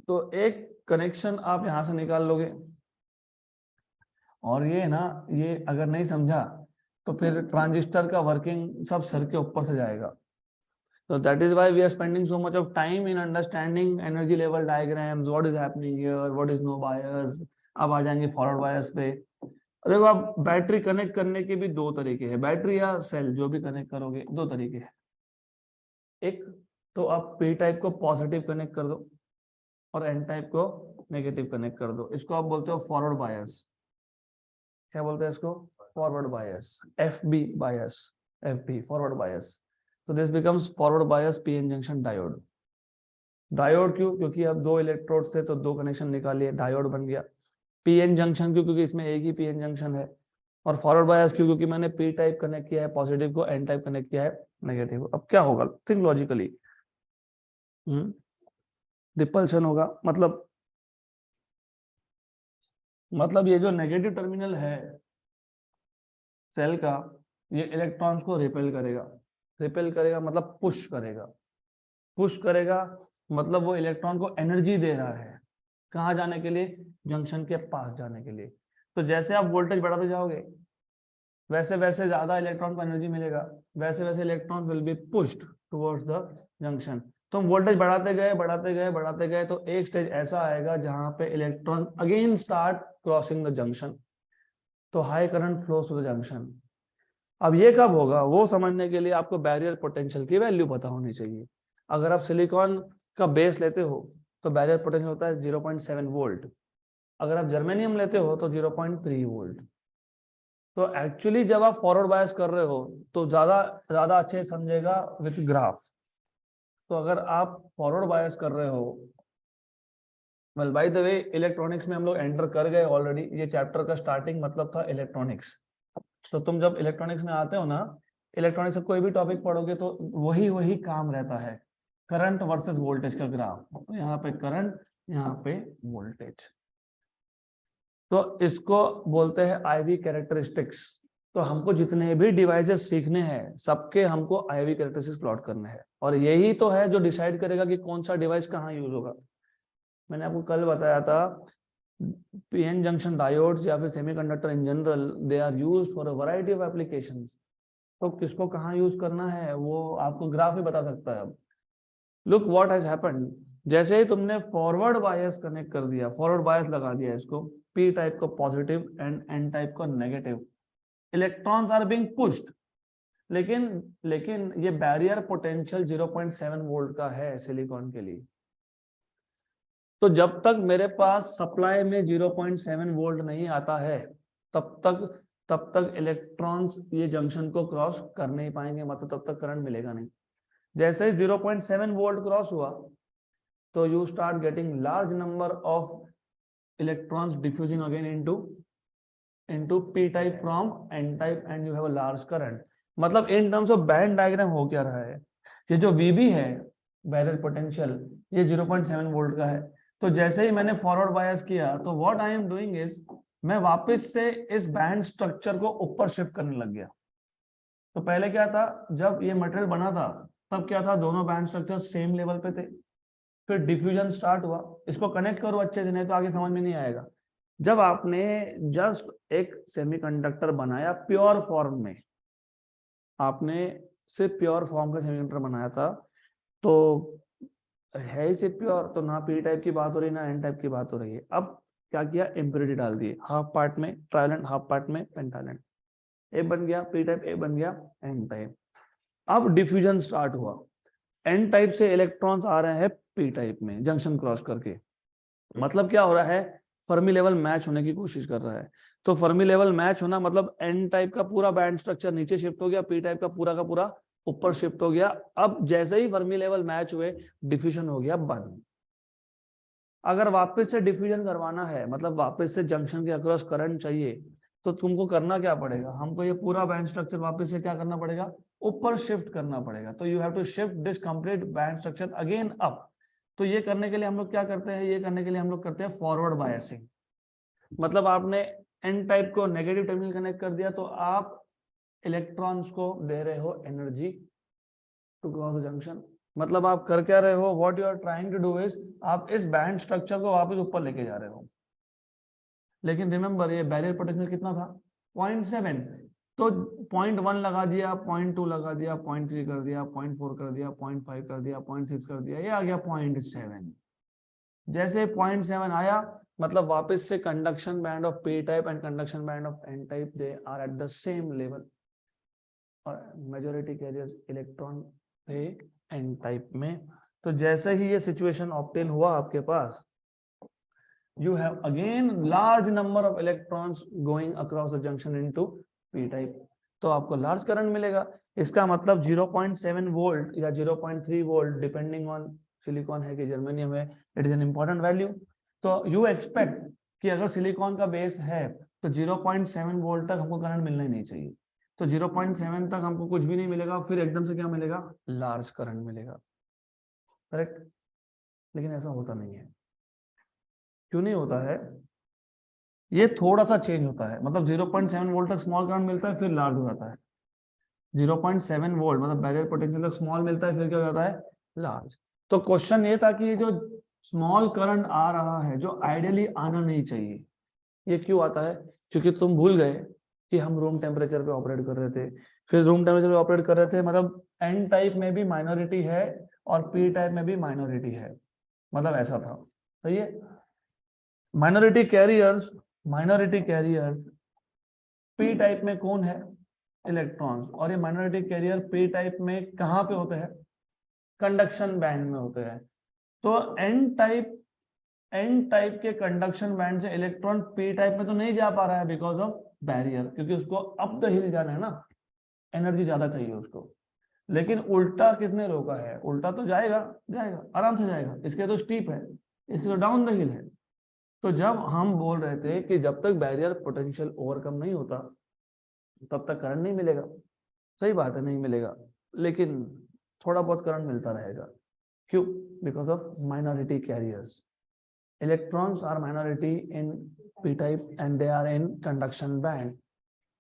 तो एक कनेक्शन आप यहां से निकाल लोगे, और ये ना, ये अगर नहीं समझा तो फिर ट्रांजिस्टर का वर्किंग सब सर के ऊपर से जाएगा। So that is why we are spending so much of time in understanding energy level diagrams, what is happening here, what is no bias। अब आ जाएंगे फॉरवर्ड बायस पे। देखो, आप बैटरी कनेक्ट करने के भी दो तरीके हैं, बैटरी या सेल जो भी कनेक्ट करोगे, दो तरीके हैं। एक तो आप पी टाइप को पॉजिटिव कनेक्ट कर दो और एन टाइप को नेगेटिव कनेक्ट कर दो, इसको आप बोलते हो फॉरवर्ड बायस। क्या बोलते हैं इसको? फॉरवर्ड बायस, एफ बी बायस, एफ बी फॉरवर्ड बायस। तो this becomes forward bias PN junction diode. Diode क्यों? क्योंकि अब दो इलेक्ट्रोड थे तो दो कनेक्शन निकालिए, डायोड बन गया। पीएन जंक्शन क्यों? क्योंकि इसमें एक ही पीएन जंक्शन है। और फॉरवर्ड बायस क्यों? क्योंकि मैंने पी टाइप कनेक्ट किया है पॉजिटिव को, एन टाइप कनेक्ट किया है नेगेटिव। अब क्या होगा? Think logically. रिपल्शन होगा, मतलब ये जो नेगेटिव टर्मिनल है सेल का, ये इलेक्ट्रॉन्स को रिपेल करेगा। रिपेल करेगा मतलब पुश करेगा। पुश करेगा मतलब वो इलेक्ट्रॉन को एनर्जी दे रहा है, कहाँ जाने के लिए? जंक्शन के पास जाने के लिए। तो जैसे आप वोल्टेज बढ़ाते जाओगे, वैसे वैसे ज्यादा इलेक्ट्रॉन को एनर्जी मिलेगा, वैसे वैसे electron will be pushed towards the junction. तो हम वोल्टेज बढ़ाते गए बढ़ाते गए बढ़ाते गए, तो एक स्टेज ऐसा आएगा जहां पे electron again start crossing the junction, तो high current flows to the junction. अब ये कब होगा वो समझने के लिए आपको बैरियर पोटेंशियल की वैल्यू पता होनी चाहिए। अगर आप सिलिकॉन का बेस लेते हो तो बैरियर पोटेंशियल होता है 0.7 वोल्ट। अगर आप जर्मेनियम लेते हो तो 0.3 वोल्ट। तो एक्चुअली जब आप फॉरवर्ड बायस कर रहे हो तो ज्यादा ज्यादा अच्छे समझेगा विथ ग्राफ। तो अगर आप फॉरवर्ड बायस कर रहे हो, well by the way electronics में हम लोग एंटर कर गए ऑलरेडी। ये चैप्टर का स्टार्टिंग मतलब था इलेक्ट्रॉनिक्स। तो तुम जब इलेक्ट्रॉनिक्स में आते हो ना, इलेक्ट्रॉनिक्स में कोई भी टॉपिक पढ़ोगे तो वही वही काम रहता है, करंट वर्सेस वोल्टेज का ग्राफ। तो यहाँ पे करंट, यहाँ पे वोल्टेज। तो इसको बोलते हैं आईवी कैरेक्टरिस्टिक्स। तो हमको जितने भी डिवाइसेस सीखने हैं सबके हमको आईवी कैरेक्टरिस्टिक्स प्लॉट करने हैं, और यही तो है जो डिसाइड करेगा कि कौन सा डिवाइस कहाँ यूज होगा। मैंने आपको कल बताया था, पीएन जंक्शन डायोड्स या फिर semiconductor in general, they are used for a variety of applications. तो किसको कहाँ यूज करना है वो आपको ग्राफ ही बता सकता है। अब लुक व्हाट हैज हैपेंड, जैसे ही तुमने फॉरवर्ड बायस कनेक्ट कर दिया, फॉरवर्ड बायस लगा दिया इसको, पी टाइप को पॉजिटिव एंड एन टाइप को negative, electrons are being pushed. लेकिन लेकिन ये बैरियर पोटेंशियल 0.7 वोल्ट का है सिलिकॉन के लिए। तो जब तक मेरे पास सप्लाई में 0.7 वोल्ट नहीं आता है तब तक इलेक्ट्रॉन्स ये जंक्शन को क्रॉस कर नहीं पाएंगे, मतलब तब तक करंट मिलेगा नहीं। जैसे ही 0.7 वोल्ट क्रॉस हुआ तो you start getting large number of electrons diffusing again into P type from N type and you have a large current. मतलब in terms of band diagram हो क्या रहा है ये जो VB है बैरियर पोटेंशियल, ये 0.7 वोल्ट का है। तो जैसे ही मैंने फॉरवर्ड बायस किया तो what I am doing is, मैं वापस से इस बैंड स्ट्रक्चर को ऊपर शिफ्ट करने लग गया। तो पहले क्या था, जब ये मटेरियल बना था तब क्या था, दोनों बैंड स्ट्रक्चर सेम लेवल पे थे। फिर डिफ्यूजन स्टार्ट हुआ, इसको कनेक्ट करो अच्छे से, नहीं तो आगे समझ में नहीं आएगा। जब आपने जस्ट एक सेमीकंडक्टर बनाया प्योर फॉर्म में, आपने सिर्फ प्योर फॉर्म का सेमीकंडक्टर बनाया था, तो है इसे प्योर, तो ना पी टाइप की बात हो रही ना एन टाइप की बात हो रही है। अब क्या किया, इम्प्योरिटी डाल दिए, हाफ पार्ट में ट्राइवेलेंट, हाफ पार्ट में पेंटावेलेंट, ए बन गया पी टाइप, ए बन गया एन टाइप। अब डिफ्यूजन स्टार्ट हुआ, एन टाइप से इलेक्ट्रॉन्स आ रहे हैं पी टाइप में जंक्शन क्रॉस करके। मतलब क्या हो रहा है, फर्मी लेवल मैच होने की कोशिश कर रहा है। तो फर्मी लेवल मैच होना मतलब एन टाइप का पूरा बैंड स्ट्रक्चर नीचे शिफ्ट हो गया, पी टाइप का पूरा ऊपर शिफ्ट हो गया। अब जैसे ही फर्मी लेवल मैच हुए, डिफ्यूजन हो गया बंद। अगर वापस से डिफ्यूजन करवाना है, मतलब वापस से जंक्शन के अक्रॉस करंट चाहिए, तो तुमको करना क्या पड़ेगा, हमको ये पूरा बैंड स्ट्रक्चर वापस से क्या करना पड़ेगा, ऊपर शिफ्ट करना पड़ेगा। तो you have to shift this complete band structure again up. तो ये करने के लिए हम लोग क्या करते हैं, ये करने के लिए हम लोग करते हैं फॉरवर्ड बायसिंग। मतलब आपने एन टाइप को नेगेटिव टर्मिनल कनेक्ट कर दिया, तो आप इलेक्ट्रॉन्स को दे रहे हो energy to cross the junction. मतलब आप कर क्या रहे हो, what you are trying to do is, आप इस बैंड स्ट्रक्चर को वापस ऊपर लेके जा रहे हो। लेकिन रिमेंबर, ये बैरियर पोटेंशियल कितना था, 0.7। तो 0.1 लगा दिया, 0.2 लगा दिया, 0.3 कर दिया, 0.4 कर दिया, 0.5 कर दिया, 0.6 कर दिया, ये आ गया 0.7। जैसे 0.7 आया, मतलब वापस से conduction band of P type and conduction band of N type, they are at the same level, और मेजॉरिटी कैरियर्स इलेक्ट्रॉन थे एन टाइप में। तो जैसे ही ये सिचुएशन ऑब्टेन हुआ आपके पास, you have again large number of electrons going across the junction into p type, तो आपको लार्ज करंट मिलेगा। इसका मतलब 0.7 वोल्ट या 0.3 वोल्ट डिपेंडिंग ऑन सिलिकॉन है कि जर्मेनियम है, it is an important value. तो यू एक्सपेक्ट कि अगर सिलिकॉन का बेस है तो 0.7 वोल्ट तक हमको करंट मिलना ही नहीं चाहिए। तो 0.7 तक हमको कुछ भी नहीं मिलेगा, फिर एकदम से क्या मिलेगा, लार्ज करंट मिलेगा, करेक्ट। लेकिन ऐसा होता नहीं है। क्यों नहीं होता है, ये थोड़ा सा चेंज होता है। मतलब 0.7 वोल्ट तक स्मॉल करंट मिलता है, फिर लार्ज हो जाता है। 0.7 वोल्ट मतलब बैरियर पोटेंशियल तक स्मॉल मिलता है, फिर क्या हो जाता है, लार्ज। तो क्वेश्चन ये था कि ये जो स्मॉल करंट आ रहा है, जो आइडियली आना नहीं चाहिए, ये क्यों आता है, क्योंकि तुम भूल गए कि हम रूम टेम्परेचर पे ऑपरेट कर रहे थे। फिर रूम टेम्परेचर पे ऑपरेट कर रहे थे, मतलब एन टाइप में भी माइनॉरिटी है और पी टाइप में भी माइनॉरिटी है, मतलब ऐसा था। सही है। माइनॉरिटी कैरियर्स, पी टाइप में कौन है, इलेक्ट्रॉन्स। और ये माइनॉरिटी कैरियर पी टाइप में कहाँ पे होते हैं, कंडक्शन बैंड में होते हैं। तो एन टाइप के कंडक्शन बैंड से इलेक्ट्रॉन पी टाइप में तो नहीं जा पा रहा है बिकॉज ऑफ बैरियर, क्योंकि उसको अप द हिल जाना है ना, एनर्जी ज्यादा चाहिए उसको। लेकिन उल्टा किसने रोका है, उल्टा तो जाएगा जाएगा आराम से जाएगा, इसके तो स्टीप है, इसके तो डाउन द हिल है। तो जब हम बोल रहे थे कि जब तक बैरियर पोटेंशियल ओवरकम नहीं होता तब तक करंट नहीं मिलेगा, सही बात है नहीं मिलेगा, लेकिन थोड़ा बहुत करंट मिलता रहेगा। क्यों, because of minority carriers. Electrons are minority in P type and they are in conduction band.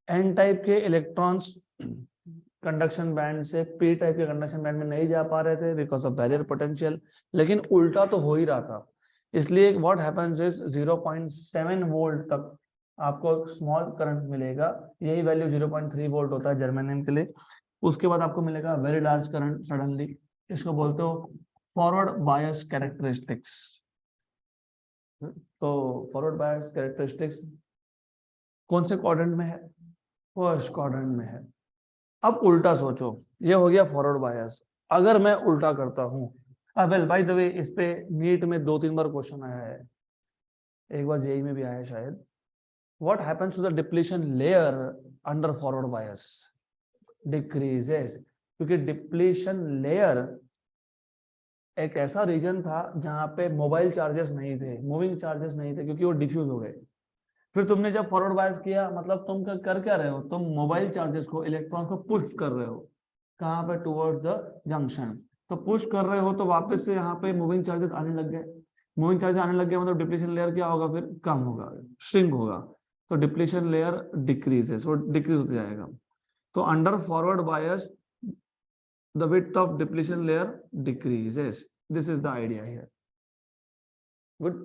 N type के इलेक्ट्रॉन्स कंडक्शन बैंड से पी टाइप के कंडक्शन बैंड में नहीं जा पा रहे थे बिकॉज ऑफ बैरियर पोटेंशियल, लेकिन उल्टा तो हो ही रहा था। इसलिए व्हाट हैपेंस इज 0.7 वोल्ट तक आपको स्मॉल करंट मिलेगा, यही वैल्यू 0.3 वोल्ट होता है जर्मेनियम के लिए। उसके बाद आपको मिलेगा वेरी लार्ज करंट सडनली, इसको बोलते हो फॉरवर्ड बायस कैरेक्टरिस्टिक्स। तो फॉरवर्ड बायस कैरेक्टरिस्टिक्स कौन से क्वाड्रेंट में है, फर्स्ट क्वाड्रेंट में है। अब उल्टा सोचो, ये हो गया फॉरवर्ड बायस। अगर मैं उल्टा करता हूं, वेल बाय द वे, इस पे नीट में 2-3 बार क्वेश्चन आया है, एक बार जेई में भी आया है शायद। What happens to the depletion layer under forward bias, decreases, क्योंकि डिप्लीशन लेयर एक ऐसा रीजन था जहां पे मोबाइल चार्जेस नहीं थे, मूविंग चार्जेस नहीं थे, क्योंकि वो डिफ्यूज हो गए। फिर तुमने जब फॉरवर्ड बायस किया, मतलब तुम कर क्या रहे हो, तुम मोबाइल चार्जेस को, इलेक्ट्रॉन को पुश कर रहे हो। कहाँ पे, टुवर्ड्स द जंक्शन। तो पुश कर रहे हो तो वापस से यहाँ पे मूविंग चार्जेस आने लग गए, मूविंग चार्जेस आने लग गए मतलब डिप्लीशन लेयर क्या होगा, फिर कम होगा, श्रिंक होगा। तो डिप्लीशन लेयर डिक्रीजेस, वो डिक्रीज होता जाएगा। तो under forward bias the width of depletion layer decreases. This is the idea here. Good.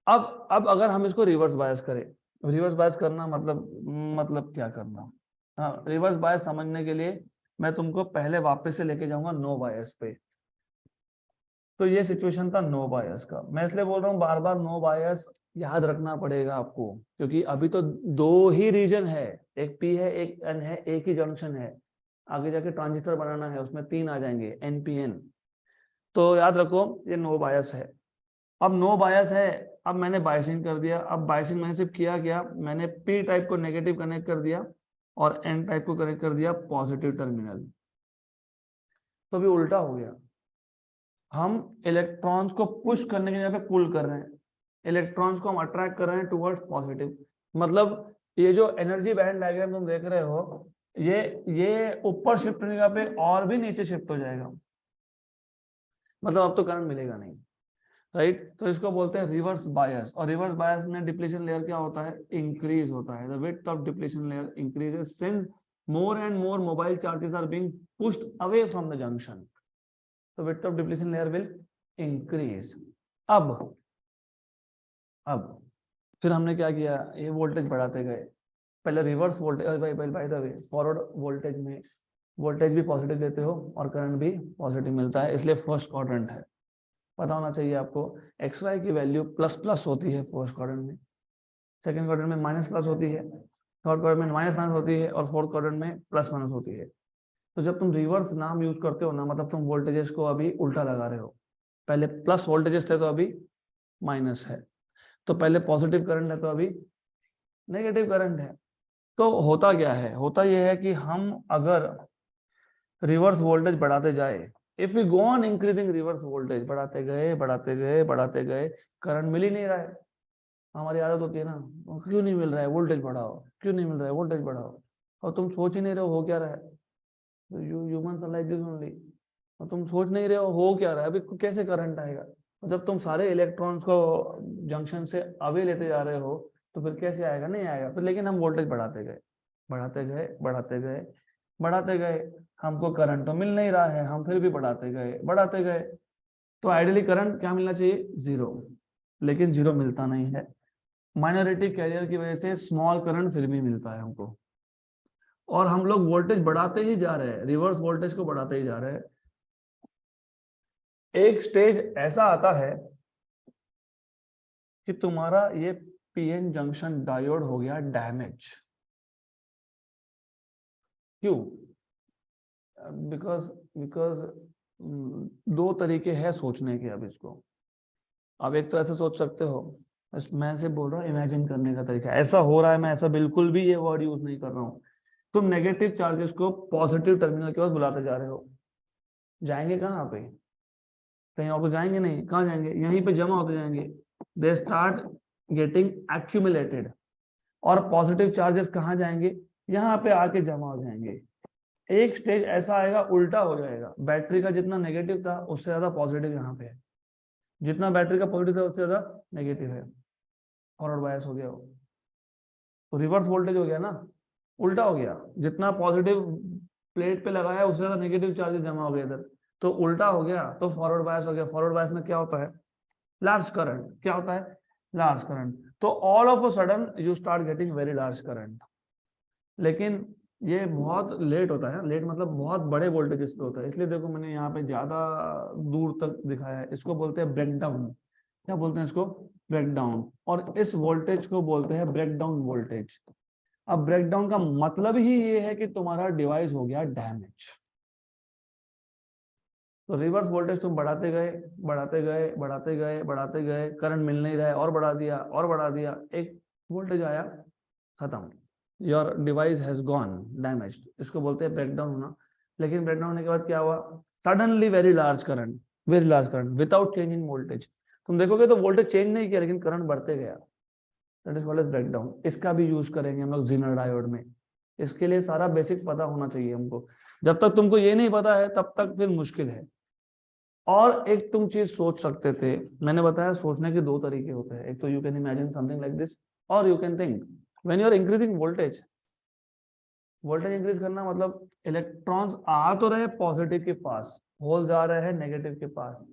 अब अगर हम इसको रिवर्स बायस करें, रिवर्स बायस करना मतलब क्या करना, हाँ, रिवर्स बायस समझने के लिए मैं तुमको पहले वापस से लेके जाऊंगा नो बायस पे। तो ये सिचुएशन था नो बायस का, मैं इसलिए बोल रहा हूँ बार बार नो बायस याद रखना पड़ेगा आपको, क्योंकि अभी तो दो ही रीजन है, एक पी है एक एन है, एक ही जंक्शन है, आगे जाके ट्रांजिस्टर बनाना है उसमें 3 आ जाएंगे एनपीएन। तो याद रखो ये नो बायस है। अब नो बायस है, अब मैंने बायसिंग कर दिया। अब बायसिंग मैंने सिर्फ किया क्या, मैंने पी टाइप को नेगेटिव कनेक्ट कर दिया और एन टाइप को कनेक्ट कर दिया पॉजिटिव टर्मिनल। तो अभी उल्टा हो गया, हम इलेक्ट्रॉन्स को पुश करने की जगह पे पुल कर रहे हैं, इलेक्ट्रॉन्स को हम अट्रैक्ट कर रहे हैं टुवर्ड्स पॉजिटिव। मतलब ये जो एनर्जी बैंड डायग्राम तुम देख रहे हो, ये ऊपर शिफ्ट होने का पे और भी नीचे शिफ्ट हो जाएगा, मतलब अब तो करंट मिलेगा नहीं, राइट। तो इसको बोलते हैं रिवर्स बायस, और रिवर्स बायस में डिप्लीशन लेयर क्या होता है, इंक्रीज होता है। The width of depletion layer increases since more and more mobile charges are being pushed away from the junction, तो width of depletion layer will increase. अब फिर हमने क्या किया, ये वोल्टेज बढ़ाते गए, पहले reverse voltage, bye the way forward voltage में वोल्टेज भी पॉजिटिव देते हो और करंट भी पॉजिटिव मिलता है, इसलिए फर्स्ट क्वाड्रेंट है, पता होना चाहिए आपको। एक्स वाई की वैल्यू प्लस प्लस होती है फर्स्ट क्वाड्रेंट में, सेकंड क्वाड्रेंट में माइनस प्लस होती है, थर्ड क्वाड्रेंट में माइनस माइनस होती है, और फोर्थ क्वाड्रेंट में प्लस माइनस होती है। तो जब तुम रिवर्स नाम यूज करते हो ना, मतलब तुम वोल्टेजेस को अभी उल्टा लगा रहे हो, पहले प्लस वोल्टेजेस थे तो अभी माइनस है, तो पहले पॉजिटिव करंट है तो अभी नेगेटिव करंट है। तो होता क्या है, होता यह है कि हम अगर रिवर्स वोल्टेज बढ़ाते जाए, if we go on increasing reverse voltage, बढ़ाते गए बढ़ाते गए बढ़ाते गए, करंट मिल ही नहीं रहा है, हमारी आदत होती है ना, क्यों नहीं मिल रहा है वोल्टेज बढ़ाओ, क्यों नहीं मिल रहा है वोल्टेज बढ़ाओ, और तुम सोच ही नहीं रहे हो क्या रहा है, you humans are like this only, और तुम सोच नहीं रहे हो क्या रहा है, अभी कैसे करंट आएगा, जब तुम सारे इलेक्ट्रॉन्स को जंक्शन से अवे लेते जा रहे हो तो फिर कैसे आएगा, नहीं आएगा फिर। लेकिन हम वोल्टेज बढ़ाते गए बढ़ाते गए बढ़ाते गए बढ़ाते गए, हमको करंट तो मिल नहीं रहा है, हम फिर भी बढ़ाते गए। तो आइडियली करंट क्या मिलना चाहिए, 0, लेकिन 0 मिलता नहीं है, माइनॉरिटी कैरियर की वजह से स्मॉल करंट फिर भी मिलता है हमको, और हम लोग वोल्टेज बढ़ाते ही जा रहे हैं, रिवर्स वोल्टेज को बढ़ाते ही जा रहे हैं। एक स्टेज ऐसा आता है कि तुम्हारा ये पीएन जंक्शन डायोड हो गया डैमेज। क्यों, बिकॉज दो तरीके हैं सोचने के। अब इसको अब एक तो ऐसे सोच सकते हो, मैं से बोल रहा हूँ इमेजिन करने का तरीका, ऐसा हो रहा है, मैं ऐसा बिल्कुल भी ये वर्ड यूज नहीं कर रहा हूँ, तुम नेगेटिव चार्जेस को पॉजिटिव टर्मिनल के पास बुलाते जा रहे हो, जाएंगे कहाँ पे, कहीं और तो जाएंगे नहीं, कहाँ जाएंगे, यहीं पे जमा होते जाएंगे, दे स्टार्ट गेटिंग एक्यूमुलेटेड, और पॉजिटिव चार्जेस कहाँ जाएंगे, यहाँ पे आके जमा हो जाएंगे। एक स्टेज ऐसा आएगा उल्टा हो जाएगा, बैटरी का जितना नेगेटिव था उससे ज्यादा पॉजिटिव यहाँ पे है, जितना बैटरी का पॉजिटिव था उससे ज्यादा नेगेटिव है, फॉरवर्ड बायस हो गया वो, तो रिवर्स वोल्टेज हो गया ना, उल्टा हो गया, जितना पॉजिटिव प्लेट पे लगाया उससे ज्यादा नेगेटिव चार्जेस जमा हो गया इधर, तो उल्टा हो गया, तो फॉरवर्ड बायस हो गया। फॉरवर्ड बायस में क्या होता है, लार्ज करंट, क्या होता है, लार्ज करंट, तो all of a sudden you start getting very large current. लेकिन ये बहुत लेट होता है, लेट मतलब बहुत बड़े वोल्टेजेस पे होता है, इसलिए देखो मैंने यहाँ पे ज्यादा दूर तक दिखाया है, इसको बोलते हैं ब्रेकडाउन, क्या बोलते हैं इसको, ब्रेकडाउन, और इस वोल्टेज को बोलते हैं ब्रेकडाउन वोल्टेज। अब ब्रेकडाउन का मतलब ही ये है कि तुम्हारा डिवाइस हो गया डैमेज। तो रिवर्स वोल्टेज तुम बढ़ाते गए बढ़ाते गए बढ़ाते गए बढ़ाते गए, करंट मिल नहीं रहा है, और बढ़ा दिया और बढ़ा दिया, एक वोल्टेज आया, खत्म, your device has gone damaged, इसको बोलते हैं ब्रेकडाउन होना। लेकिन ब्रेकडाउन होने के बाद क्या हुआ, suddenly very large current without change in voltage, तुम देखोगे तो वोल्टेज चेंज नहीं किया लेकिन करंट बढ़ते गया, that is called as breakdown. इसका भी यूज करेंगे हम लोग ज़ेनर डायोड में, इसके लिए सारा बेसिक पता होना चाहिए हमको। जब तक तुमको ये नहीं पता है तब तक फिर मुश्किल है। और एक तुम चीज सोच सकते थे, मैंने बताया सोचने के दो तरीके होते हैं, एक तो you can imagine something like this, और you can think when you are increasing voltage, voltage increase करना मतलब इलेक्ट्रॉन्स आ तो रहे पॉजिटिव के पास, होल जा रहे हैं नेगेटिव के पास,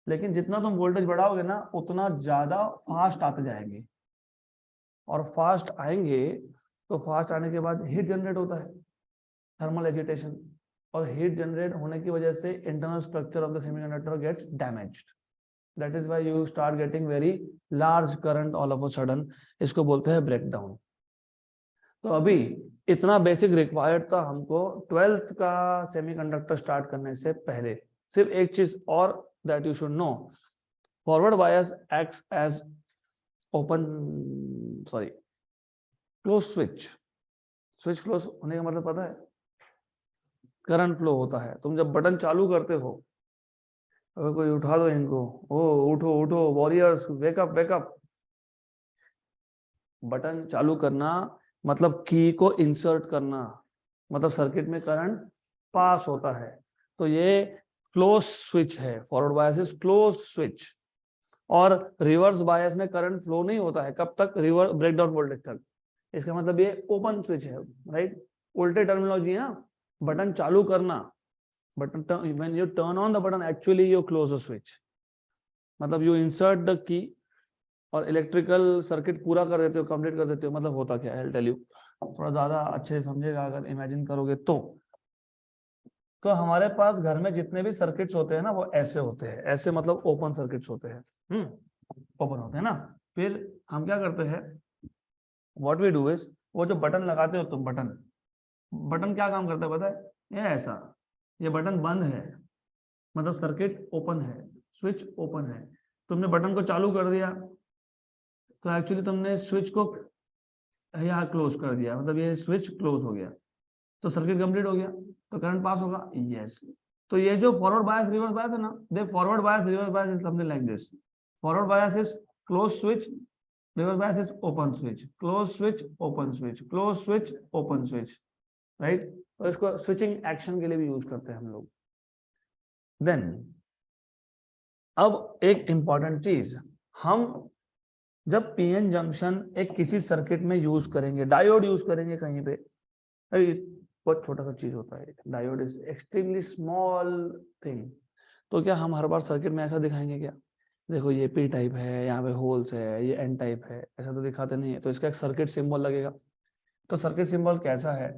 लेकिन जितना तुम वोल्टेज बढ़ाओगे ना उतना ज्यादा फास्ट आते जाएंगे, और फास्ट आएंगे तो फास्ट आने के बाद हीट जनरेट होता है, थर्मल एजिटेशन, और हीट जनरेट होने की वजह से internal structure of the semiconductor gets damaged, that is why you start getting very large current all of a sudden, इसको बोलते हैं ब्रेकडाउन। तो अभी इतना बेसिक रिक्वायर्ड था हमको 12th का सेमीकंडक्टर स्टार्ट करने से पहले। सिर्फ एक चीज और that you should know, forward bias acts as open sorry close switch. Switch close होने का मतलब पता है, करंट फ्लो होता है। तुम जब बटन चालू करते हो, अगर कोई उठा दो इनको, ओ उठो उठो वॉरियर्स, वेकअप वेकअप, बटन चालू करना मतलब की को इंसर्ट करना, मतलब सर्किट में करंट पास होता है। तो ये क्लोज स्विच है, forward bias is close switch. और रिवर्स बायस में करंट फ्लो नहीं होता है, कब तक, रिवर्स ब्रेकडाउन वोल्टेज तक। इसका मतलब ये ओपन स्विच है, राइट, उल्टे टर्मिनोलॉजी है ना, बटन चालू करना, button when U turn on the button actually you close the switch, मतलब यू इंसर्ट द की और इलेक्ट्रिकल सर्किट पूरा कर देते हो, कंप्लीट कर देते हो। मतलब होता क्या है, आई टेल यू, थोड़ा ज्यादा अच्छे से समझेगा अगर इमेजिन करोगे तो हमारे पास घर में जितने भी सर्किट्स होते हैं ना वो ऐसे होते हैं, ऐसे मतलब ओपन सर्किट्स होते हैं, ओपन होते हैं ना। फिर हम क्या करते हैं, व्हाट वी डू इज, वो जो बटन लगाते हो तुम, बटन बटन क्या काम करता है पता है, ये ऐसा, ये बटन बंद है मतलब सर्किट ओपन है, स्विच ओपन है, तुमने बटन को चालू कर दिया तो एक्चुअली तुमने स्विच को यहाँ क्लोज कर दिया, मतलब ये स्विच क्लोज हो गया, तो सर्किट कंप्लीट हो गया, तो करंट पास होगा, यस। तो ये जो फॉरवर्ड बायस रिवर्स बायस है ना, the forward bias reverse bias is something like this, forward bias is close switch, reverse bias is open switch, close switch open switch, close switch open switch, right. तो इसको switching action के लिए भी use करते हैं हम लोग। Then अब एक इंपॉर्टेंट चीज, हम जब पीएन जंक्शन एक किसी सर्किट में यूज करेंगे, डायोड यूज करेंगे कहीं पे, अरे बहुत छोटा सा चीज होता है, diode is extremely small thing, तो क्या हम हर बार सर्किट में ऐसा दिखाएंगे क्या, देखो ये पी टाइप है, यहाँ पे होल्स है, ये एन टाइप है, ऐसा तो दिखाते नहीं है। तो इसका एक सर्किट सिंबल लगेगा। तो सर्किट सिंबल कैसा है,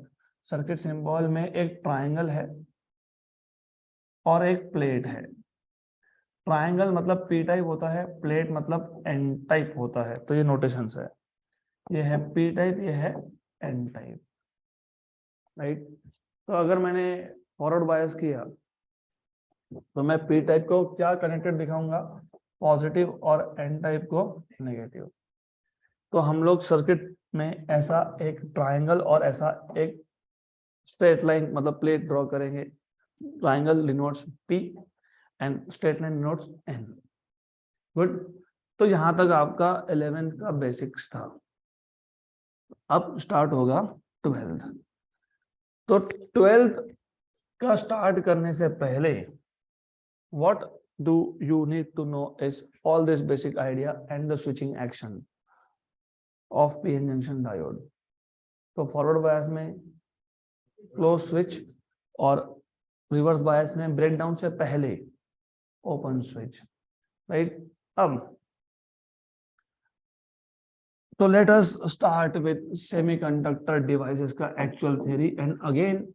सर्किट सिंबल में एक ट्राइंगल है और एक प्लेट है। ट्राइंगल मतलब पी टाइप होता है, प्लेट मतलब एन टाइप होता है। तो ये नोटेशंस है, ये है पी टाइप, ये है एन टाइप, राइट। तो अगर मैंने फॉरवर्ड बायस किया तो मैं पी टाइप को क्या कनेक्टेड दिखाऊंगा, पॉजिटिव, और एन टाइप को नेगेटिव। तो हम लोग सर्किट में ऐसा एक ट्राइंगल और ऐसा एक स्ट्रेट लाइन मतलब प्लेट ड्रॉ करेंगे। Triangle denotes P and straight line denotes N. Good. तो यहां तक आपका 11th का बेसिक्स था। अब स्टार्ट होगा 12th। तो 12th का स्टार्ट करने से पहले what do you need to know is all this basic idea and the switching action of PN junction diode। तो फॉरवर्ड बायस में क्लोज स्विच और रिवर्स बायस में ब्रेकडाउन से पहले ओपन स्विच, राइट। अब तो let us start with semiconductor devices का actual theory. And again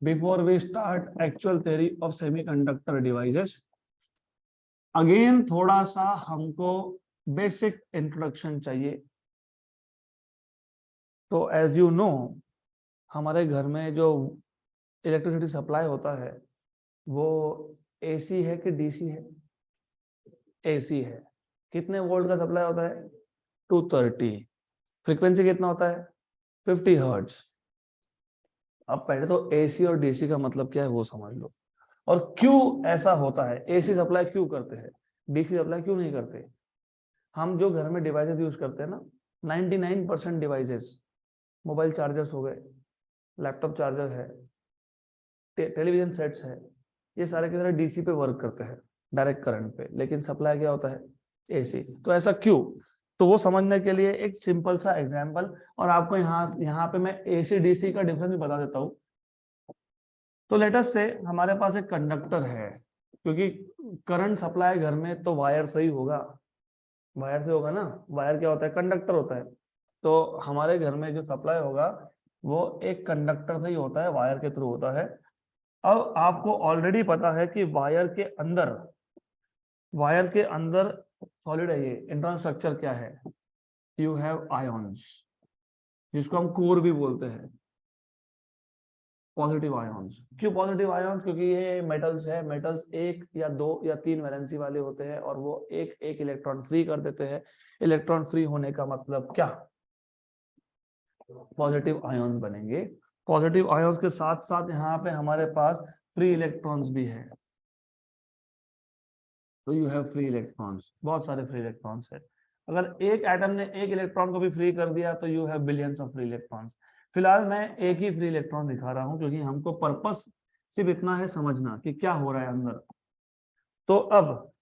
before we start actual theory of semiconductor devices, again थोड़ा सा हमको बेसिक इंट्रोडक्शन चाहिए। तो एज यू नो, हमारे घर में जो इलेक्ट्रिसिटी सप्लाई होता है वो एसी है कि डीसी है, एसी है। कितने वोल्ट का सप्लाई होता है, 230। फ्रीक्वेंसी कितना होता है, 50 हर्ट्ज। अब पहले तो एसी और डीसी का मतलब क्या है वो समझ लो, और क्यों ऐसा होता है, एसी सप्लाई क्यों करते हैं, डीसी सप्लाई क्यों नहीं करते। हम जो घर में डिवाइसेस यूज करते हैं ना, 99% डिवाइसेस, मोबाइल चार्जर्स हो गए, लैपटॉप चार्जर है, टेलीविजन सेट्स है, ये सारे के सारे डीसी पे वर्क करते हैं, डायरेक्ट करंट पे, लेकिन सप्लाई क्या होता है, एसी। तो ऐसा क्यों? तो वो समझने के लिए एक सिंपल सा एग्जांपल, और आपको यहाँ पे मैं एसी डीसी का डिफरेंस भी बता देता हूँ। तो लेट अस से हमारे पास एक कंडक्टर है, क्योंकि करंट सप्लाई घर में तो वायर से ही होगा, वायर से होगा ना, वायर क्या होता है, कंडक्टर होता है। तो हमारे घर में जो सप्लाई होगा वो एक कंडक्टर से ही होता है, वायर के थ्रू होता है। अब आपको ऑलरेडी पता है कि वायर के अंदर सॉलिड है, ये इंटरनल स्ट्रक्चर क्या है, यू हैव आयॉन्स, जिसको हम कोर भी बोलते हैं, पॉजिटिव आयॉन्स। क्यों पॉजिटिव आयॉन्स? क्योंकि ये मेटल्स है, मेटल्स 1 या 2 या 3 वैलेंसी वाले होते हैं, और वो एक इलेक्ट्रॉन फ्री कर देते हैं। इलेक्ट्रॉन फ्री होने का मतलब क्या, पॉजिटिव आयॉन्स बनेंगे। पॉजिटिव आयॉन्स के साथ साथ यहाँ पे हमारे पास फ्री इलेक्ट्रॉन्स भी है, तो यू हैव फ्री इलेक्ट्रॉन्स, बहुत सारे फ्री इलेक्ट्रॉन्स है। अगर एक एटम ने एक इलेक्ट्रॉन को भी फ्री कर दिया तो you have billions of free electrons. फिलहाल मैं एक ही फ्री इलेक्ट्रॉन दिखा रहा हूं, क्योंकि हमको पर्पस सिर्फ इतना है समझना कि क्या हो रहा है अंदर। तो अब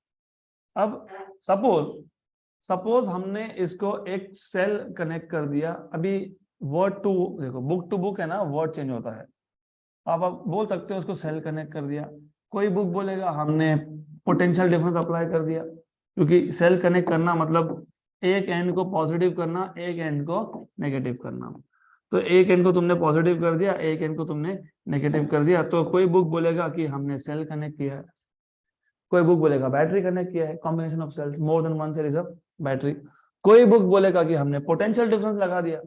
सपोज हमने इसको एक सेल कनेक्ट कर दिया। अभी वर्ड टू देखो, बुक टू बुक है ना, वर्ड चेंज होता है। आप बोल सकते हो उसको सेल कनेक्ट कर दिया, कोई बुक बोलेगा हमने पोटेंशियल डिफरेंस अप्लाई कर दिया, क्योंकि सेल कनेक्ट करना मतलब एक एंड को पॉजिटिव करना, एक एंड को नेगेटिव करना। तो एक एंड को तुमने पॉजिटिव कर दिया, एक एंड को तुमने नेगेटिव कर दिया। तो कोई बुक बोलेगा कि हमने सेल कनेक्ट किया है, कोई बुक बोलेगा बैटरी कनेक्ट किया है, combination of cells, more than one cell is a battery. कोई बुक बोलेगा कि हमने पोटेंशियल डिफरेंस लगा दिया,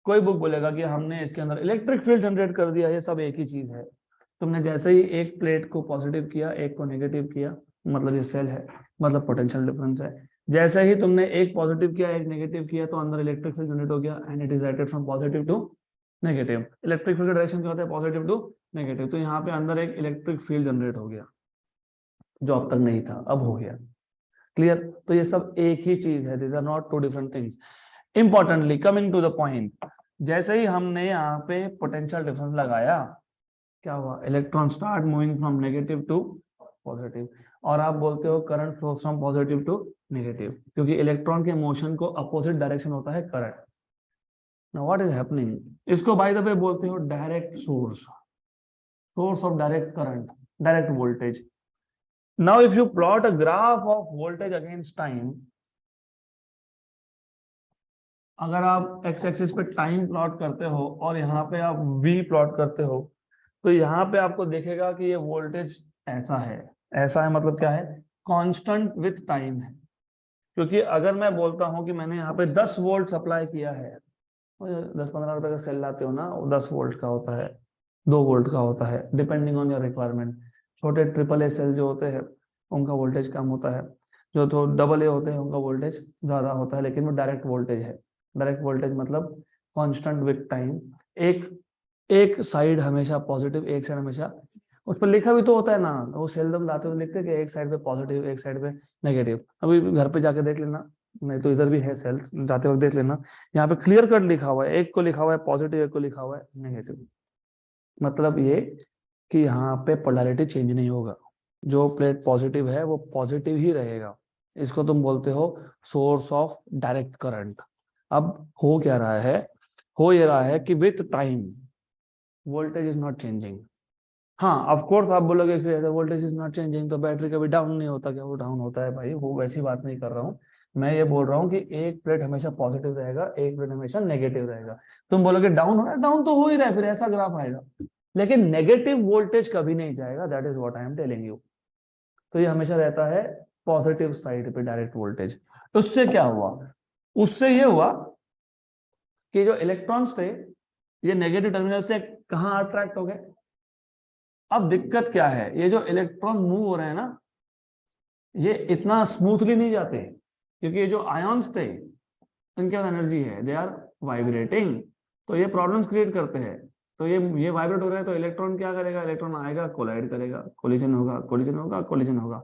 कोई बुक बोलेगा कि हमने इसके अंदर इलेक्ट्रिक फील्ड जनरेट कर दिया। ये सब एक ही चीज है। तुमने जैसे ही एक प्लेट को पॉजिटिव किया, एक को नेगेटिव किया, मतलब ये सेल है, मतलब पोटेंशियल डिफरेंस है। जैसे ही तुमने एक पॉजिटिव किया, एक नेगेटिव किया, तो अंदर इलेक्ट्रिक फील्ड जनरेट हो गया, and it is directed from positive to negative. Electric field का डायरेक्शन क्या होता है, पॉजिटिव टू नेगेटिव। तो यहाँ पे अंदर एक इलेक्ट्रिक फील्ड जनरेट हो गया, जो अब तक नहीं था, अब हो गया। क्लियर? तो ये सब एक ही चीज है, these are not two different things. Importantly coming to the point, जैसे ही हमने यहाँ पे पोटेंशियल डिफरेंस लगाया, क्या हुआ, electron start moving from negative to positive. और आप बोलते हो current flows from positive to negative, क्योंकि इलेक्ट्रॉन के मोशन को अपोजिट डायरेक्शन होता है current. Now what is happening, इसको बाय द वे बोलते हो direct source of direct current, direct voltage. Now if you plot a graph of voltage against time, अगर आप एक्स एक्सिस पे टाइम प्लॉट करते हो और यहाँ पे आप वी प्लॉट करते हो, तो यहाँ पे आपको देखेगा कि ये वोल्टेज ऐसा है। ऐसा है मतलब क्या है, कांस्टेंट विथ टाइम है। क्योंकि अगर मैं बोलता हूँ कि मैंने यहाँ पे 10 वोल्ट सप्लाई किया है, 10-15 रुपए का सेल लाते हो ना, वो 10 वोल्ट का होता है, 2 वोल्ट का होता है, डिपेंडिंग ऑन योर रिक्वायरमेंट। छोटे ट्रिपल ए सेल जो होते हैं उनका वोल्टेज कम होता है, जो तो डबल ए होते हैं उनका वोल्टेज ज्यादा होता है, लेकिन वो डायरेक्ट वोल्टेज है। डायरेक्ट वोल्टेज मतलब कांस्टेंट विथ टाइम। एक एक साइड हमेशा पॉजिटिव, एक साइड हमेशा, उस पर लिखा भी तो होता है ना, वो सेल्दम लाते हुए लिखते हैं कि एक साइड पे पॉजिटिव, एक साइड पे नेगेटिव। अभी घर पे जाके देख लेना, नहीं तो इधर भी है सेल, जाते वक्त देख लेना, यहाँ पे क्लियर कट लिखा हुआ है, एक को लिखा हुआ है पॉजिटिव, एक को लिखा हुआ है नेगेटिव। मतलब ये कि यहाँ पे पोलैरिटी चेंज नहीं होगा, जो प्लेट पॉजिटिव है वो पॉजिटिव ही रहेगा। इसको तुम बोलते हो सोर्स ऑफ डायरेक्ट करंट। अब हो क्या रहा है, हो ये रहा है कि with time voltage is not changing. हाँ ऑफ कोर्स आप बोलोगे कि वोल्टेज इज नॉट चेंजिंग तो बैटरी कभी डाउन नहीं होता क्या? वो डाउन होता है भाई, वो वैसी बात नहीं कर रहा हूँ। मैं ये बोल रहा हूँ कि एक प्लेट हमेशा पॉजिटिव रहेगा, एक प्लेट हमेशा नेगेटिव रहेगा। तुम बोलोगे डाउन हो रहा है, डाउन तो हो ही रहा है, फिर ऐसा ग्राफ आएगा। लेकिन नेगेटिव वोल्टेज कभी नहीं जाएगा, that is what I am telling you. तो ये हमेशा रहता है पॉजिटिव साइड पे डायरेक्ट वोल्टेज। उससे क्या हुआ, उससे ये हुआ कि जो इलेक्ट्रॉन्स थे ये नेगेटिव टर्मिनल से कहाँ अट्रैक्ट हो गए। अब दिक्कत क्या है, ये जो इलेक्ट्रॉन मूव हो रहे हैं ना, ये इतना स्मूथली नहीं जाते, क्योंकि ये जो आयॉन्स थे इनके पास एनर्जी है, दे आर वाइब्रेटिंग। तो ये प्रॉब्लम्स क्रिएट करते हैं। तो ये वाइब्रेट हो रहा है, तो इलेक्ट्रॉन क्या करेगा, इलेक्ट्रॉन आएगा, कोलाइड करेगा, कोलिजन होगा, कोलिजन होगा, कोलिजन होगा।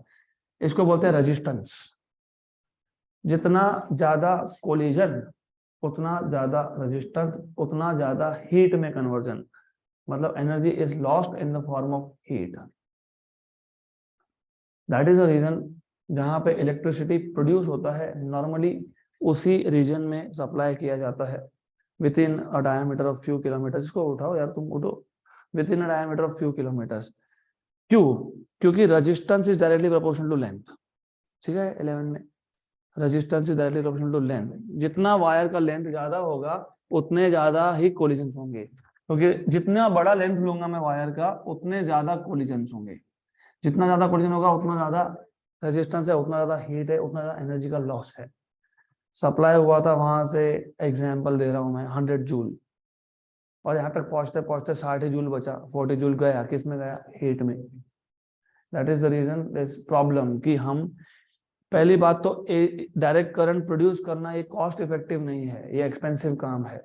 इसको बोलते हैं रेजिस्टेंस। जितना ज्यादा कोलिजन, उतना ज्यादा रेजिस्टेंस, उतना ज्यादा हीट में कन्वर्जन। मतलब energy is lost in the form of heat. That is the reason जहां पे इलेक्ट्रिसिटी प्रोड्यूस होता है नॉर्मली उसी रीजन में सप्लाई किया जाता है within a diameter of few kilometre. इसको उठाओ यार, तुम उठो। Within a diameter of few kilometres. क्यों? क्योंकि resistance is directly proportional to length. ठीक है, 11 में resistance is directly proportional to length. जितना वायर का लेंथ ज्यादा होगा उतने ज्यादा ही कोलिजन होंगे, क्योंकि जितना बड़ा लेंथ लूंगा मैं वायर का उतने ज्यादा कोलिजन होंगे। जितना ज्यादा कोलिजन होगा उतना ज्यादा रेजिस्टेंस है, उतना ज्यादा हीट है, उतना ज्यादा एनर्जी का लॉस है। सप्लाई हुआ था वहां से, एग्जाम्पल दे रहा हूं मैं, 100 जूल, और यहाँ तक पहुंचते पहुंचते 60 जूल बचा, 40 जूल गया, किस में गया? हीट में। That is the reason this problem कि हम, पहली बात तो डायरेक्ट करंट प्रोड्यूस करना ये कॉस्ट इफेक्टिव नहीं है, ये एक्सपेंसिव काम है।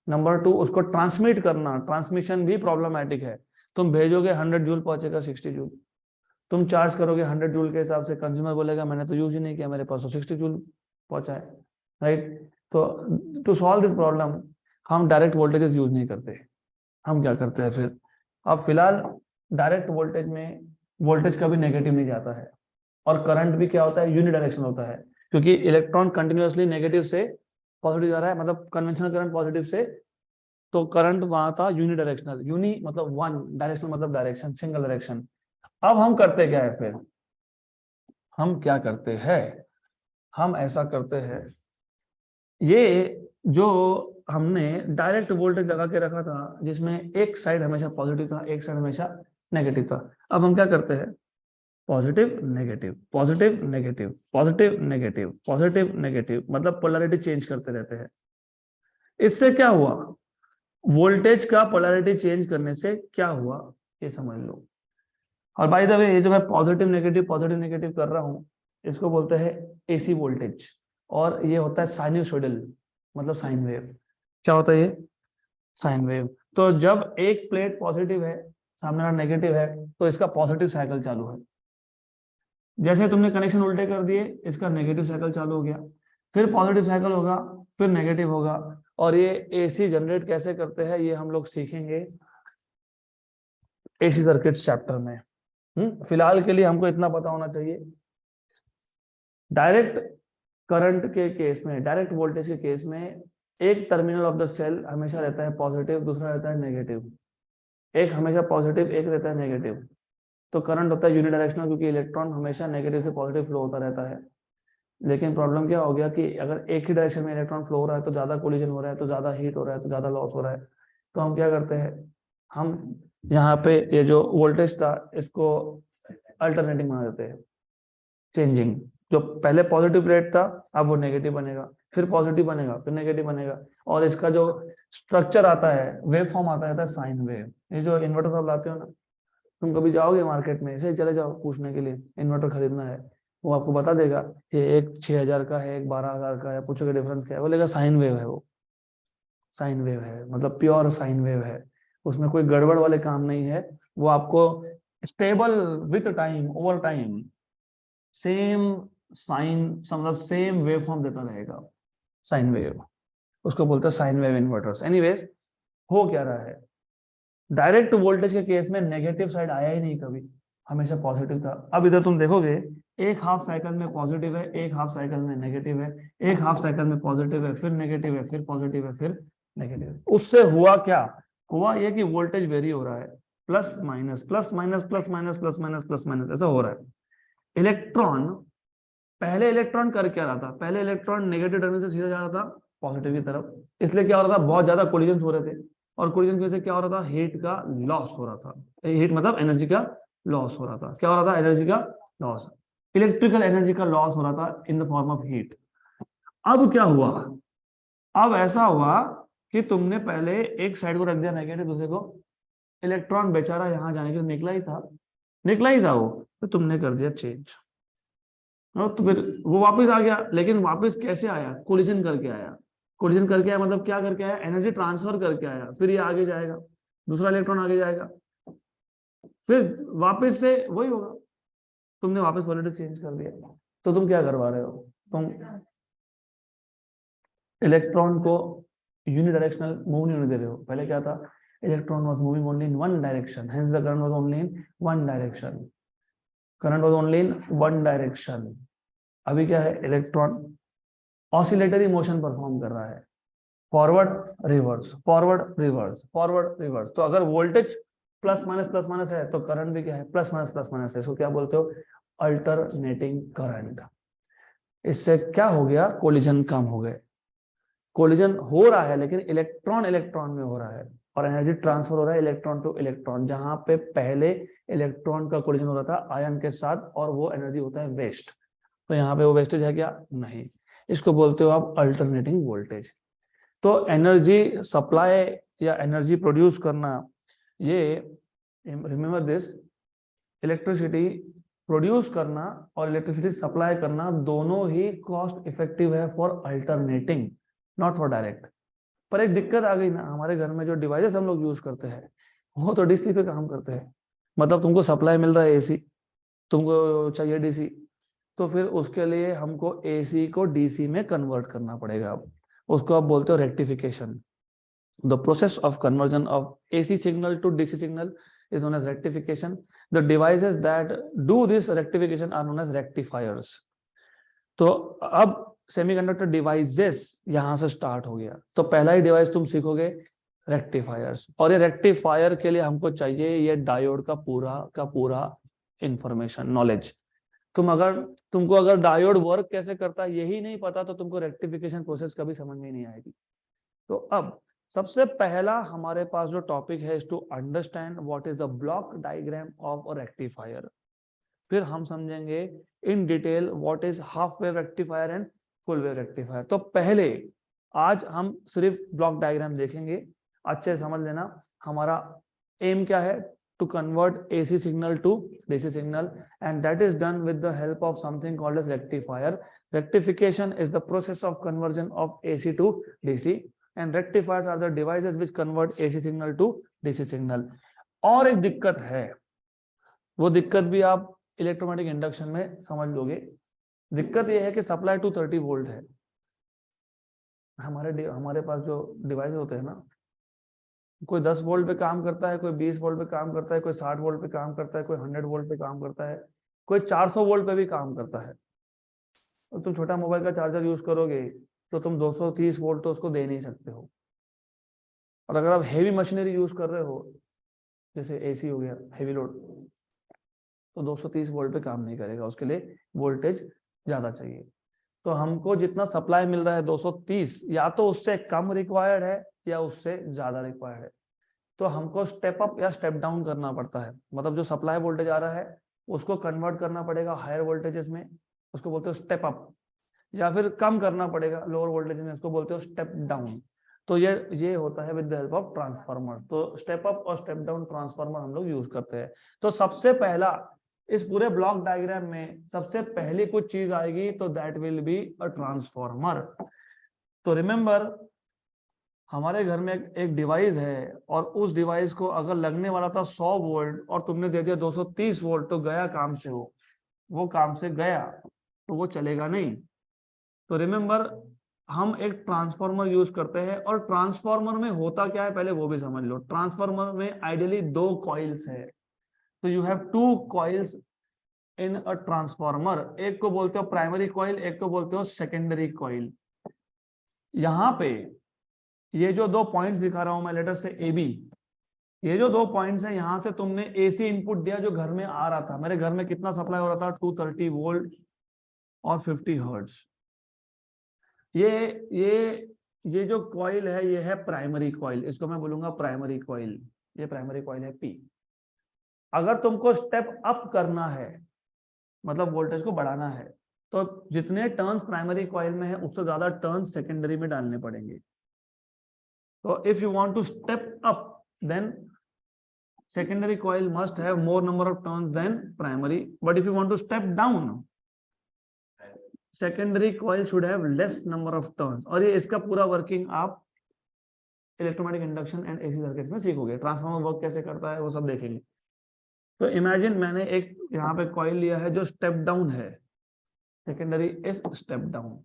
नंबर 2, उसको ट्रांसमिट करना, ट्रांसमिशन भी प्रॉब्लमैटिक है। तुम भेजोगे 100 जूल, पहुंचेगा 60 जूल। तुम चार्ज करोगे 100 जूल के हिसाब से, कंज्यूमर बोलेगा मैंने तो यूज ही नहीं किया, मेरे पास तो 60 जूल पहुंचा है, राइट? तो टू सॉल्व दिस प्रॉब्लम हम डायरेक्ट वोल्टेजेस यूज नहीं करते। हम क्या करते हैं फिर? अब फिलहाल डायरेक्ट वोल्टेज में वोल्टेज कभी नेगेटिव नहीं जाता है, और करंट भी क्या होता है? यूनिडायरेक्शनल होता है, क्योंकि इलेक्ट्रॉन कंटिन्यूअसली नेगेटिव से पॉजिटिव जा रहा है, मतलब कन्वेंशनल करंट पॉजिटिव से, तो करंट वहां था यूनिडायरेक्शनल। यूनि मतलब वन, डायरेक्शनल मतलब डायरेक्शन, सिंगल डायरेक्शन। अब हम करते क्या है फिर? हम क्या करते हैं? हम ऐसा करते हैं, ये जो हमने डायरेक्ट वोल्टेज लगा के रखा था जिसमें एक साइड हमेशा पॉजिटिव था, एक साइड हमेशा नेगेटिव था, अब हम क्या करते हैं? Positive negative, positive negative, positive negative, positive negative, मतलब पोलैरिटी चेंज करते रहते हैं। इससे क्या हुआ? वोल्टेज का पोलैरिटी चेंज करने से क्या हुआ ये समझ लो। और बाय द वे, ये जो मैं पॉजिटिव नेगेटिव कर रहा हूं, इसको बोलते हैं एसी वोल्टेज, और ये होता है साइनसॉइडल, मतलब साइन वेव। क्या होता है ये? Sine wave. तो जब एक प्लेट पॉजिटिव है, सामने वाला नेगेटिव है, तो इसका पॉजिटिव साइकिल चालू है। जैसे तुमने कनेक्शन उल्टे कर दिए, इसका नेगेटिव साइकिल चालू हो गया, फिर पॉजिटिव साइकिल होगा, फिर नेगेटिव होगा। और ये एसी जनरेट कैसे करते हैं ये हम लोग सीखेंगे एसी सर्किट चैप्टर में। फिलहाल के लिए हमको इतना पता होना चाहिए, डायरेक्ट करंट के केस में, डायरेक्ट वोल्टेज के केस में, एक टर्मिनल ऑफ द सेल हमेशा रहता है पॉजिटिव, दूसरा रहता है नेगेटिव। एक हमेशा पॉजिटिव, एक रहता है नेगेटिव। तो करंट होता है यूनिडायरेक्शनल, क्योंकि इलेक्ट्रॉन हमेशा नेगेटिव से पॉजिटिव फ्लो होता रहता है। लेकिन प्रॉब्लम क्या हो गया कि अगर एक ही डायरेक्शन में इलेक्ट्रॉन फ्लो हो रहा है तो ज्यादा कोलिजन हो रहा है, तो ज्यादा हीट हो रहा है, तो ज्यादा लॉस हो रहा है। तो हम क्या करते हैं? हम यहाँ पे ये जो वोल्टेज था इसको अल्टरनेटिंग बना देते हैं, चेंजिंग। जो पहले पॉजिटिव प्लेट था अब वो नेगेटिव बनेगा, फिर पॉजिटिव बनेगा, फिर नेगेटिव बनेगा। और इसका जो स्ट्रक्चर आता है, वेव फॉर्म आता है साइन वेव। ये जो इन्वर्टर सब लाते हो ना, तुम कभी जाओगे मार्केट में, ऐसे ही चले जाओ पूछने के लिए इन्वर्टर खरीदना है, वो आपको बता देगा कि एक 6,000 का है, एक 12,000 का है। पूछोगे डिफरेंस क्या है, बोलेगा साइन वेव है। वो साइन वेव है, मतलब प्योर साइन वेव है, उसमें कोई गड़बड़ वाले काम नहीं है। वो आपको stable with time, over time, same sine, मतलब सेम वेव फॉर्म देता रहेगा। साइन वेव, उसको बोलते हैं साइन वेव इन्वर्टर्स। एनीवेज, हो क्या रहा है? डायरेक्ट वोल्टेज के केस में नेगेटिव साइड आया ही नहीं कभी, हमेशा पॉजिटिव था। अब इधर तुम देखोगे, एक हाफ साइकिल में पॉजिटिव है, एक हाफ साइकिल में नेगेटिव है, एक हाफ साइकिल में पॉजिटिव है, फिर नेगेटिव है, फिर पॉजिटिव है, फिर नेगेटिव है। उससे हुआ क्या? हुआ ये कि वोल्टेज वेरी हो रहा है, plus minus, plus minus, plus minus, plus minus, plus minus, ऐसा हो रहा है। इलेक्ट्रॉन, पहले इलेक्ट्रॉन कर क्या रहा था? पहले इलेक्ट्रॉन नेगेटिव टर्मिनल से सीधा जा रहा था पॉजिटिव की तरफ। इसलिए क्या हो रहा था? बहुत ज्यादा कोलिजन हो रहे थे, और कोलिजन की वजह से क्या हो रहा था? हीट का लॉस हो रहा था। हीट मतलब एनर्जी का लॉस हो रहा था। क्या हो रहा था? एनर्जी का लॉस, इलेक्ट्रिकल एनर्जी का लॉस हो रहा था इन द फॉर्म ऑफ हीट। अब क्या हुआ? अब ऐसा हुआ कि तुमने पहले एक साइड को रख दिया नेगेटिव, दूसरे को, इलेक्ट्रॉन बेचारा यहाँ जाने के लिए निकला ही था, निकला ही था वो, तो तुमने कर दिया चेंज। तो फिर वो वापस आ गया, लेकिन वापस कैसे आया? कोलिजन करके आया। कोलिजन करके आया मतलब क्या करके आया? एनर्जी ट्रांसफर करके आया। फिर ये आगे जाएगा, दूसरा इलेक्ट्रॉन आगे जाएगा, फिर वापस से वही होगा। तुमने वापस पोलैरिटी चेंज कर दिया, तो तुम क्या करवा रहे हो? तुम इलेक्ट्रॉन को यूनिडायरेक्शनल मूव नहीं होने दे रहे हो। पहले क्या था? electron was moving only in one direction, hence the current was only in one direction. Current was only in one direction. अभी क्या है, इलेक्ट्रॉन ऑसिलेटरी मोशन परफॉर्म कर रहा है, forward reverse forward reverse forward reverse. तो अगर voltage plus minus है तो करंट भी क्या है, प्लस माइनस है। इसको क्या बोलते हो, अल्टरनेटिंग करंट। इससे क्या हो गया, कोलिजन कम हो गए। कोलिजन हो रहा है लेकिन इलेक्ट्रॉन इलेक्ट्रॉन में हो रहा है और एनर्जी ट्रांसफर हो रहा है इलेक्ट्रॉन टू इलेक्ट्रॉन। जहां पे पहले इलेक्ट्रॉन का कोलिजन हो रहा था आयन के साथ और वो एनर्जी होता है वेस्ट, तो यहाँ पे वो वेस्टेज है क्या, नहीं। इसको बोलते हो आप अल्टरनेटिंग वोल्टेज। तो एनर्जी सप्लाई या एनर्जी प्रोड्यूस करना, ये रिमेंबर दिस, इलेक्ट्रिसिटी प्रोड्यूस करना और इलेक्ट्रिसिटी सप्लाई करना दोनों ही कॉस्ट इफेक्टिव है for alternating, not for direct. पर एक दिक्कत आ गई ना, हमारे घर में जो डिवाइसेस हम लोग यूज करते हैं वो तो डीसी पे काम करते हैं। मतलब तुमको सप्लाई मिल रहा है एसी, तुमको चाहिए डीसी, तो फिर उसके लिए हमको एसी को डीसी में कन्वर्ट करना पड़ेगा। उसको आप बोलते हो rectification. The process of conversion of AC signal to DC signal is known as rectification. The devices that do this rectification are known as rectifiers. तो अब सेमीकंडक्टर डिवाइसेस यहां से स्टार्ट हो गया। तो पहला ही डिवाइस तुम सीखोगे रेक्टिफायर्स, और ये रेक्टिफायर के लिए हमको चाहिए ये डायोड का पूरा इंफॉर्मेशन नॉलेज। तुमको अगर डायोड वर्क कैसे करता है यही नहीं पता तो तुमको रेक्टिफिकेशन प्रोसेस कभी समझ में नहीं आएगी। तो अब सबसे पहला हमारे पास जो टॉपिक है is to understand what is the block diagram of a rectifier. फिर हम समझेंगे in detail what is half wave rectifier and full wave rectifier. तो पहले आज हम सिर्फ ब्लॉक डायग्राम देखेंगे, अच्छे समझ लेना। हमारा एम क्या है, to convert AC signal to DC signal, and that is done with the help of something called as rectifier. Rectification is the process of conversion of AC to DC and rectifiers are the devices which convert AC signal to DC signal। और एक दिक्कत है, वो दिक्कत भी आप electromagnetic induction में समझ लोगे। दिक्कत ये है कि सप्लाई 230 वोल्ट है। हमारे पास जो डिवाइस होते हैं ना, कोई 10 वोल्ट पे काम करता है, कोई 20 वोल्ट पे काम करता है, कोई 60 वोल्ट पे काम करता है, कोई 100 वोल्ट पे काम करता है, कोई 400 वोल्ट पे भी काम करता है। और तुम छोटा मोबाइल का चार्जर यूज करोगे तो तुम 230 वोल्ट तो उसको दे नहीं सकते हो। और अगर आप हेवी मशीनरी यूज कर रहे हो, जैसे एसी हो गया हेवी लोड, तो 230 वोल्ट पे काम नहीं करेगा, उसके लिए वोल्टेज ज्यादा चाहिए। तो हमको जितना सप्लाई मिल रहा है 230, या तो उससे कम रिक्वायर्ड है या उससे ज्यादा रिक्वायर्ड है। तो हमको स्टेप अप या स्टेप डाउन करना पड़ता है। मतलब जो सप्लाई वोल्टेज आ रहा है उसको कन्वर्ट करना पड़ेगा हायर वोल्टेजेस में, उसको बोलते हो स्टेप अप, या फिर कम करना पड़ेगा लोअर वोल्टेज में, उसको बोलते हो स्टेप डाउन। तो ये होता है with the help of transformer. तो स्टेप अप और स्टेप डाउन ट्रांसफार्मर हम लोग यूज करते हैं। तो सबसे पहला इस पूरे ब्लॉक डायग्राम में सबसे पहली कुछ चीज आएगी तो that will be a transformer. तो रिमेंबर, हमारे घर में एक डिवाइस है और उस डिवाइस को अगर लगने वाला था 100 वोल्ट और तुमने दे दिया 230 वोल्ट, तो गया काम से, वो काम से गया, तो वो चलेगा नहीं। तो रिमेंबर, हम एक ट्रांसफार्मर यूज करते हैं, और ट्रांसफार्मर में होता क्या है पहले वो भी समझ लो। ट्रांसफार्मर में आइडियली 2 कॉइल्स है। तो you have 2 coils in a transformer. एक को बोलते हो प्राइमरी कॉइल, एक को बोलते हो सेकेंडरी कॉइल। यहाँ पे ये जो 2 पॉइंट्स दिखा रहा हूं मैं, लेटर से ए बी, ये जो 2 पॉइंट्स हैं, यहां से तुमने एसी इनपुट दिया जो घर में आ रहा था। मेरे घर में कितना सप्लाई हो रहा था, 230 वोल्ट और 50 हर्ट्ज। ये जो कॉइल है ये है प्राइमरी कॉइल, इसको मैं बोलूंगा प्राइमरी कॉइल। ये प्राइमरी कॉइल है पी। अगर तुमको स्टेप अप करना है, मतलब वोल्टेज को बढ़ाना है, तो जितने टर्न्स प्राइमरी कॉइल में है उससे ज्यादा टर्न्स सेकेंडरी में डालने पड़ेंगे। तो if you want to step up then secondary coil must have more number of turns than primary, but if you want to step down, secondary coil should have less number of turns। और ये इसका पूरा working आप electromagnetic induction and AC circuit में सीखोगे। Transformer work कैसे करता है वो सब देखेंगे। तो इमेजिन मैंने एक यहाँ पे कॉइल लिया है जो स्टेप डाउन है, सेकेंडरी इज स्टेप डाउन।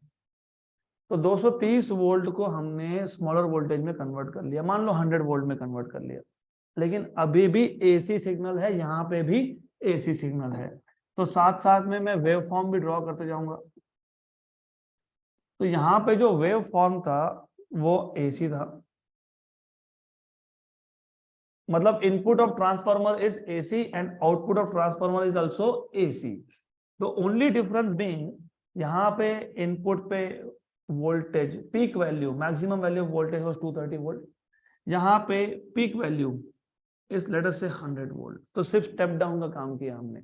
तो 230 वोल्ट को हमने स्मॉलर वोल्टेज में कन्वर्ट कर लिया, मान लो 100 वोल्ट में कन्वर्ट कर लिया, लेकिन अभी भी एसी सिग्नल है, यहाँ पे भी एसी सिग्नल है। तो साथ साथ में मैं वेव फॉर्म भी ड्रॉ करते जाऊंगा। तो यहाँ पे जो वेव फॉर्म था वो एसी था, मतलब input of transformer is AC and output of transformer is also AC. तो ओनली डिफरेंस बीइंग यहाँ पे इनपुट पे voltage peak value, maximum value of voltage was 230 volt, यहाँ पे पीक वैल्यू इस लेट अस से 100 वोल्ट। तो सिर्फ स्टेप डाउन का काम किया हमने।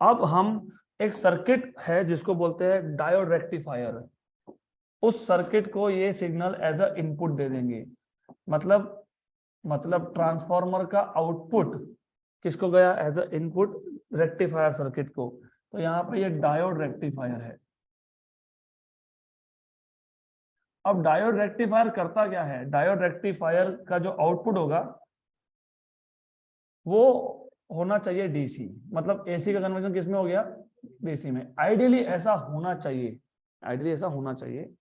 अब हम एक सर्किट है जिसको बोलते हैं डायोड रेक्टिफायर, उस सर्किट को ये सिग्नल एज अ इनपुट दे देंगे। मतलब ट्रांसफार्मर का आउटपुट किसको गया as a input, rectifier circuit को। तो यहाँ पे ये डायोड रेक्टिफायर है। अब डायोड रेक्टिफायर करता क्या है, डायोड रेक्टिफायर का जो आउटपुट होगा वो होना चाहिए डीसी, मतलब एसी का कन्वर्जन किसमें हो गया, डीसी में। आइडियली ऐसा होना चाहिए, आइडियली ऐसा होना चाहिए।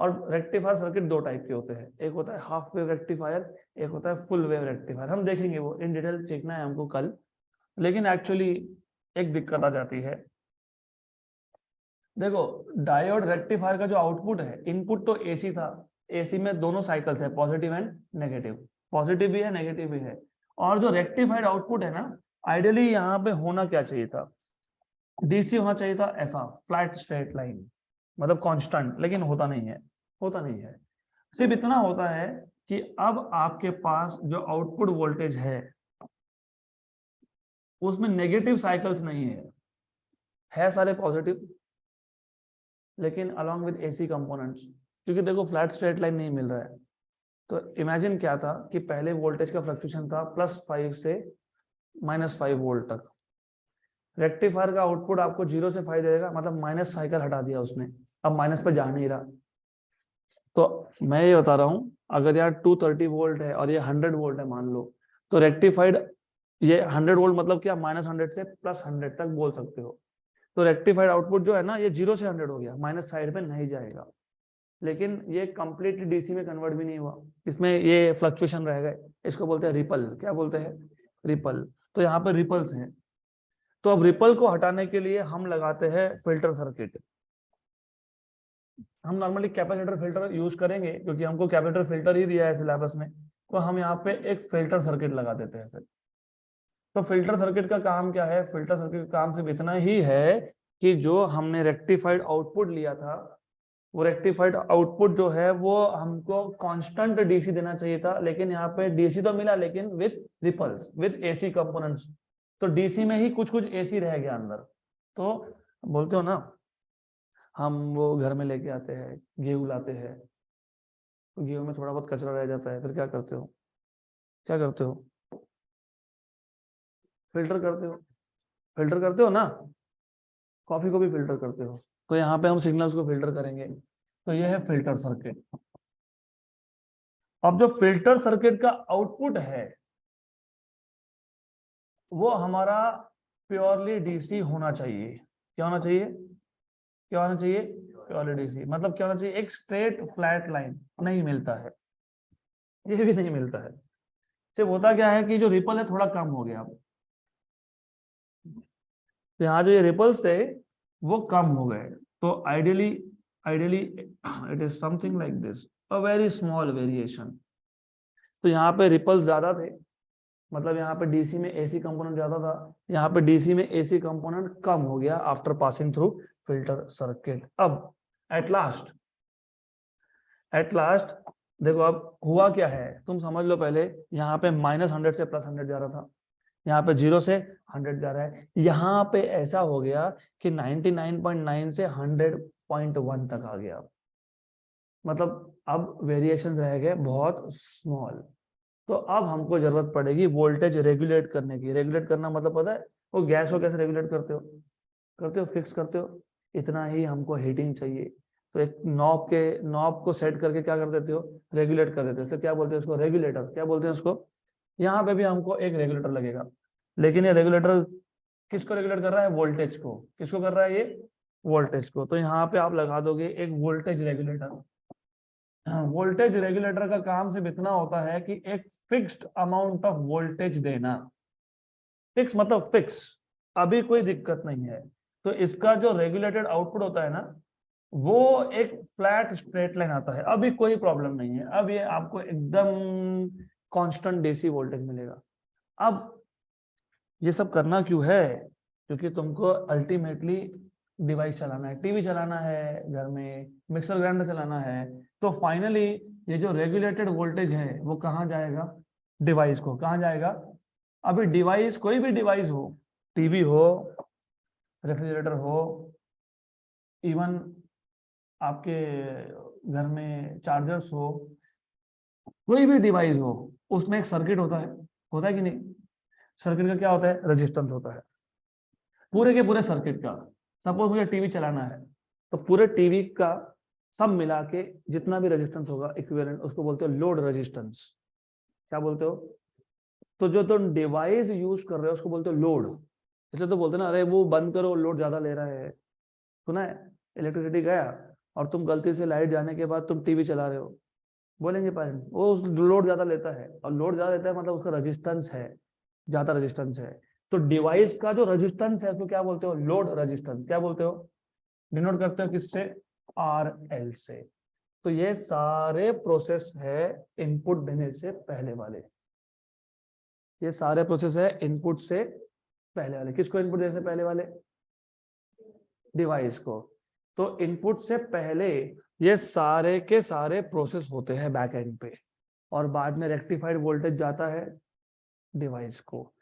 और रेक्टिफायर सर्किट दो टाइप के होते हैं, एक होता है हाफ वेव रेक्टिफायर, एक होता है फुल वेव रेक्टिफायर। हम देखेंगे वो इन डिटेल, सीखना है हमको कल। लेकिन एक्चुअली एक दिक्कत आ जाती है। देखो डायोड रेक्टिफायर का जो आउटपुट है, इनपुट तो एसी था, एसी में दोनों साइकिल्स है, पॉजिटिव एंड नेगेटिव, पॉजिटिव भी है नेगेटिव भी है। और जो रेक्टिफाइड आउटपुट है ना, आइडियली यहाँ पे होना क्या चाहिए था, डीसी होना चाहिए था, ऐसा फ्लैट स्ट्रेट लाइन, मतलब कांस्टेंट। लेकिन होता नहीं है, होता नहीं है। सिर्फ इतना होता है कि अब आपके पास जो आउटपुट वोल्टेज है उसमें नेगेटिव साइकिल्स नहीं है सारे पॉजिटिव, लेकिन अलॉन्ग विद एसी कंपोनेंट्स। क्योंकि देखो फ्लैट स्ट्रेट लाइन नहीं मिल रहा है। तो इमेजिन क्या था कि पहले वोल्टेज का फ्लक्चुएशन था +5 से -5 वोल्ट तक। रेक्टिफायर का आउटपुट आपको 0 से 5 देगा, मतलब माइनस साइकिल हटा दिया उसने, अब माइनस पे जा नहीं रहा। तो मैं ये बता रहा हूँ, अगर यार 230 वोल्ट है और ये 100 वोल्ट है मान लो, तो रेक्टिफाइड ये 100 वोल्ट मतलब क्या, -100 से +100 तक बोल सकते हो। तो रेक्टिफाइड आउटपुट जो है ना, ये 0 से 100 हो गया, माइनस साइड पे नहीं जाएगा। लेकिन ये कंप्लीटली डीसी में कन्वर्ट भी नहीं हुआ, इसमें ये फ्लक्चुएशन रह गए। इसको बोलते हैं रिपल। क्या बोलते हैं, रिपल। तो यहाँ पे रिपल्स हैं। तो अब रिपल को हटाने के लिए हम लगाते हैं फिल्टर सर्किट। हम नॉर्मली कैपेसिटर फिल्टर यूज करेंगे क्योंकि हमको कैपेसिटर फिल्टर ही दिया है सिलेबस में। तो हम यहाँ पे एक फिल्टर सर्किट लगा देते हैं फिर। तो फिल्टर सर्किट का काम क्या है, फिल्टर सर्किट का काम सिर्फ इतना ही है कि जो हमने रेक्टिफाइड आउटपुट लिया था, वो रेक्टिफाइड आउटपुट जो है वो हमको कांस्टेंट डीसी देना चाहिए था। लेकिन यहाँ पे डीसी तो मिला, लेकिन with ripples, with AC components. तो डीसी में ही कुछ कुछ एसी रह गया अंदर। तो बोलते हो ना, हम वो घर में लेके आते हैं, गेहूं लाते हैं, तो गेहूं में थोड़ा बहुत कचरा रह जाता है, फिर क्या करते हो, क्या करते हो, फिल्टर करते हो, फिल्टर करते हो ना, कॉफी को भी फिल्टर करते हो। तो यहाँ पे हम सिग्नल्स को फिल्टर करेंगे। तो ये है फिल्टर सर्किट। अब जो फिल्टर सर्किट का आउटपुट है वो हमारा प्योरली डीसी होना चाहिए। क्या होना चाहिए, क्या होना चाहिए, प्योरली डीसी। मतलब क्या होना चाहिए, एक स्ट्रेट फ्लैट लाइन नहीं मिलता है, ये भी नहीं मिलता है। सिर्फ होता क्या है कि जो रिपल है थोड़ा कम हो गया। अब तो यहाँ जो ये रिपल्स थे वो कम हो गए। तो ideally ideally it is something like this, a very small variation. तो यहाँ पे रिपल्स ज्यादा थे, मतलब यहाँ पे डीसी में एसी कंपोनेंट ज्यादा था, यहाँ पे डीसी में एसी कंपोनेंट कम हो गया after passing through filter circuit. अब एट लास्ट देखो अब हुआ क्या है, तुम समझ लो। पहले यहाँ पे -100 से +100 जा रहा था, यहाँ पे 0 से 100 जा रहा है। यहाँ पे ऐसा हो गया कि 99.9 से 100.1 तक आ गया। मतलब अब वेरिएशन रह गए बहुत स्मॉल। तो अब हमको जरूरत पड़ेगी वोल्टेज रेगुलेट करने की। रेगुलेट करना मतलब पता है, वो गैस को कैसे रेगुलेट करते हो, करते हो फिक्स करते हो, इतना ही हमको हीटिंग चाहिए। तो एक नॉब को सेट करके क्या कर देते हो, रेगुलेट कर देते हो। तो क्या बोलते हैं उसको, रेगुलेटर। क्या बोलते हैं उसको, यहाँ पे भी हमको एक रेगुलेटर लगेगा। लेकिन ये रेगुलेटर किसको रेगुलेट कर रहा है, वोल्टेज को। किसको कर रहा है ये, वोल्टेज को। तो यहाँ पे आप लगा दोगे एक वोल्टेज रेगुलेटर। वोल्टेज रेगुलेटर का काम सिर्फ इतना होता है कि एक फिक्स्ड अमाउंट ऑफ वोल्टेज देना। फिक्स मतलब फिक्स, अभी कोई दिक्कत नहीं है। तो इसका जो रेगुलेटेड आउटपुट होता है ना, वो एक फ्लैट स्ट्रेट लाइन आता है, अभी कोई प्रॉब्लम नहीं है। अब ये आपको एकदम कांस्टेंट डीसी वोल्टेज मिलेगा। अब ये सब करना क्यों है? क्योंकि तुमको अल्टीमेटली डिवाइस चलाना है, टीवी चलाना है घर में, मिक्सर ग्राइंडर चलाना है। तो फाइनली ये जो रेगुलेटेड वोल्टेज है वो कहाँ जाएगा? डिवाइस को। कहाँ जाएगा? अभी डिवाइस, कोई भी डिवाइस हो, टीवी हो, रेफ्रिजरेटर हो, इवन आपके घर में चार्जर्स हो, कोई भी डिवाइस हो, उसमें एक सर्किट होता है कि नहीं? सर्किट का क्या होता है? रेजिस्टेंस होता है पूरे के पूरे सर्किट का। सपोज मुझे टीवी चलाना है, तो पूरे टीवी का सब मिला के जितना भी रेजिस्टेंस होगा इक्विवेलेंट, उसको बोलते हो लोड रेजिस्टेंस। क्या बोलते हो? तो जो तुम डिवाइस यूज कर रहे हो उसको बोलते हो लोड। इसलिए तो बोलते ना, अरे वो बंद करो, लोड ज्यादा ले रहा है। सुना है? इलेक्ट्रिसिटी गया और तुम गलती से लाइट जाने के बाद तुम टीवी चला रहे हो, बोलेंगे पेरेंट वो लोड ज्यादा लेता है। और लोड ज्यादा लेता है मतलब उसका रेजिस्टेंस है, ज्यादा रेजिस्टेंस है। तो डिवाइस का जो रेजिस्टेंस है उसको क्या बोलते हो? Load resistance. क्या बोलते हो? डिनोट करते हो किससे? आर एल से। तो ये सारे प्रोसेस है इनपुट देने से पहले वाले। ये सारे प्रोसेस है इनपुट से पहले वाले। किसको इनपुट देने से पहले वाले? डिवाइस को। तो इनपुट से पहले ये सारे के सारे प्रोसेस होते हैं बैक एंड पे, और बाद में रेक्टिफाइड वोल्टेज जाता है डिवाइस को।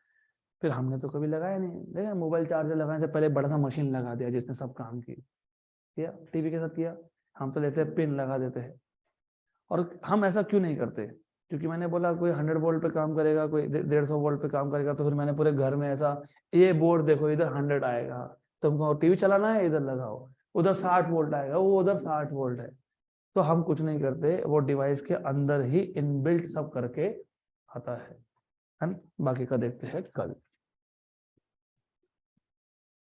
फिर हमने तो कभी लगाया नहीं, देखा मोबाइल चार्जर लगाने से पहले बड़ा सा मशीन लगा दिया जिसने सब काम किया। टीवी के साथ किया, हम तो लेते हैं पिन लगा देते हैं। और हम ऐसा क्यों नहीं करते? क्योंकि मैंने बोला कोई 100 वोल्ट पे काम करेगा, कोई 150 वोल्ट पे काम करेगा, तो फिर मैंने पूरे घर में ऐसा, ये बोर्ड देखो इधर 100 आएगा, तुमको टीवी चलाना है इधर लगाओ, उधर 60 वोल्ट आएगा, वो उधर 60 वोल्ट है। तो हम कुछ नहीं करते, वो डिवाइस के अंदर ही इनबिल्ट सब करके आता है। बाकी का देखते हैं कल।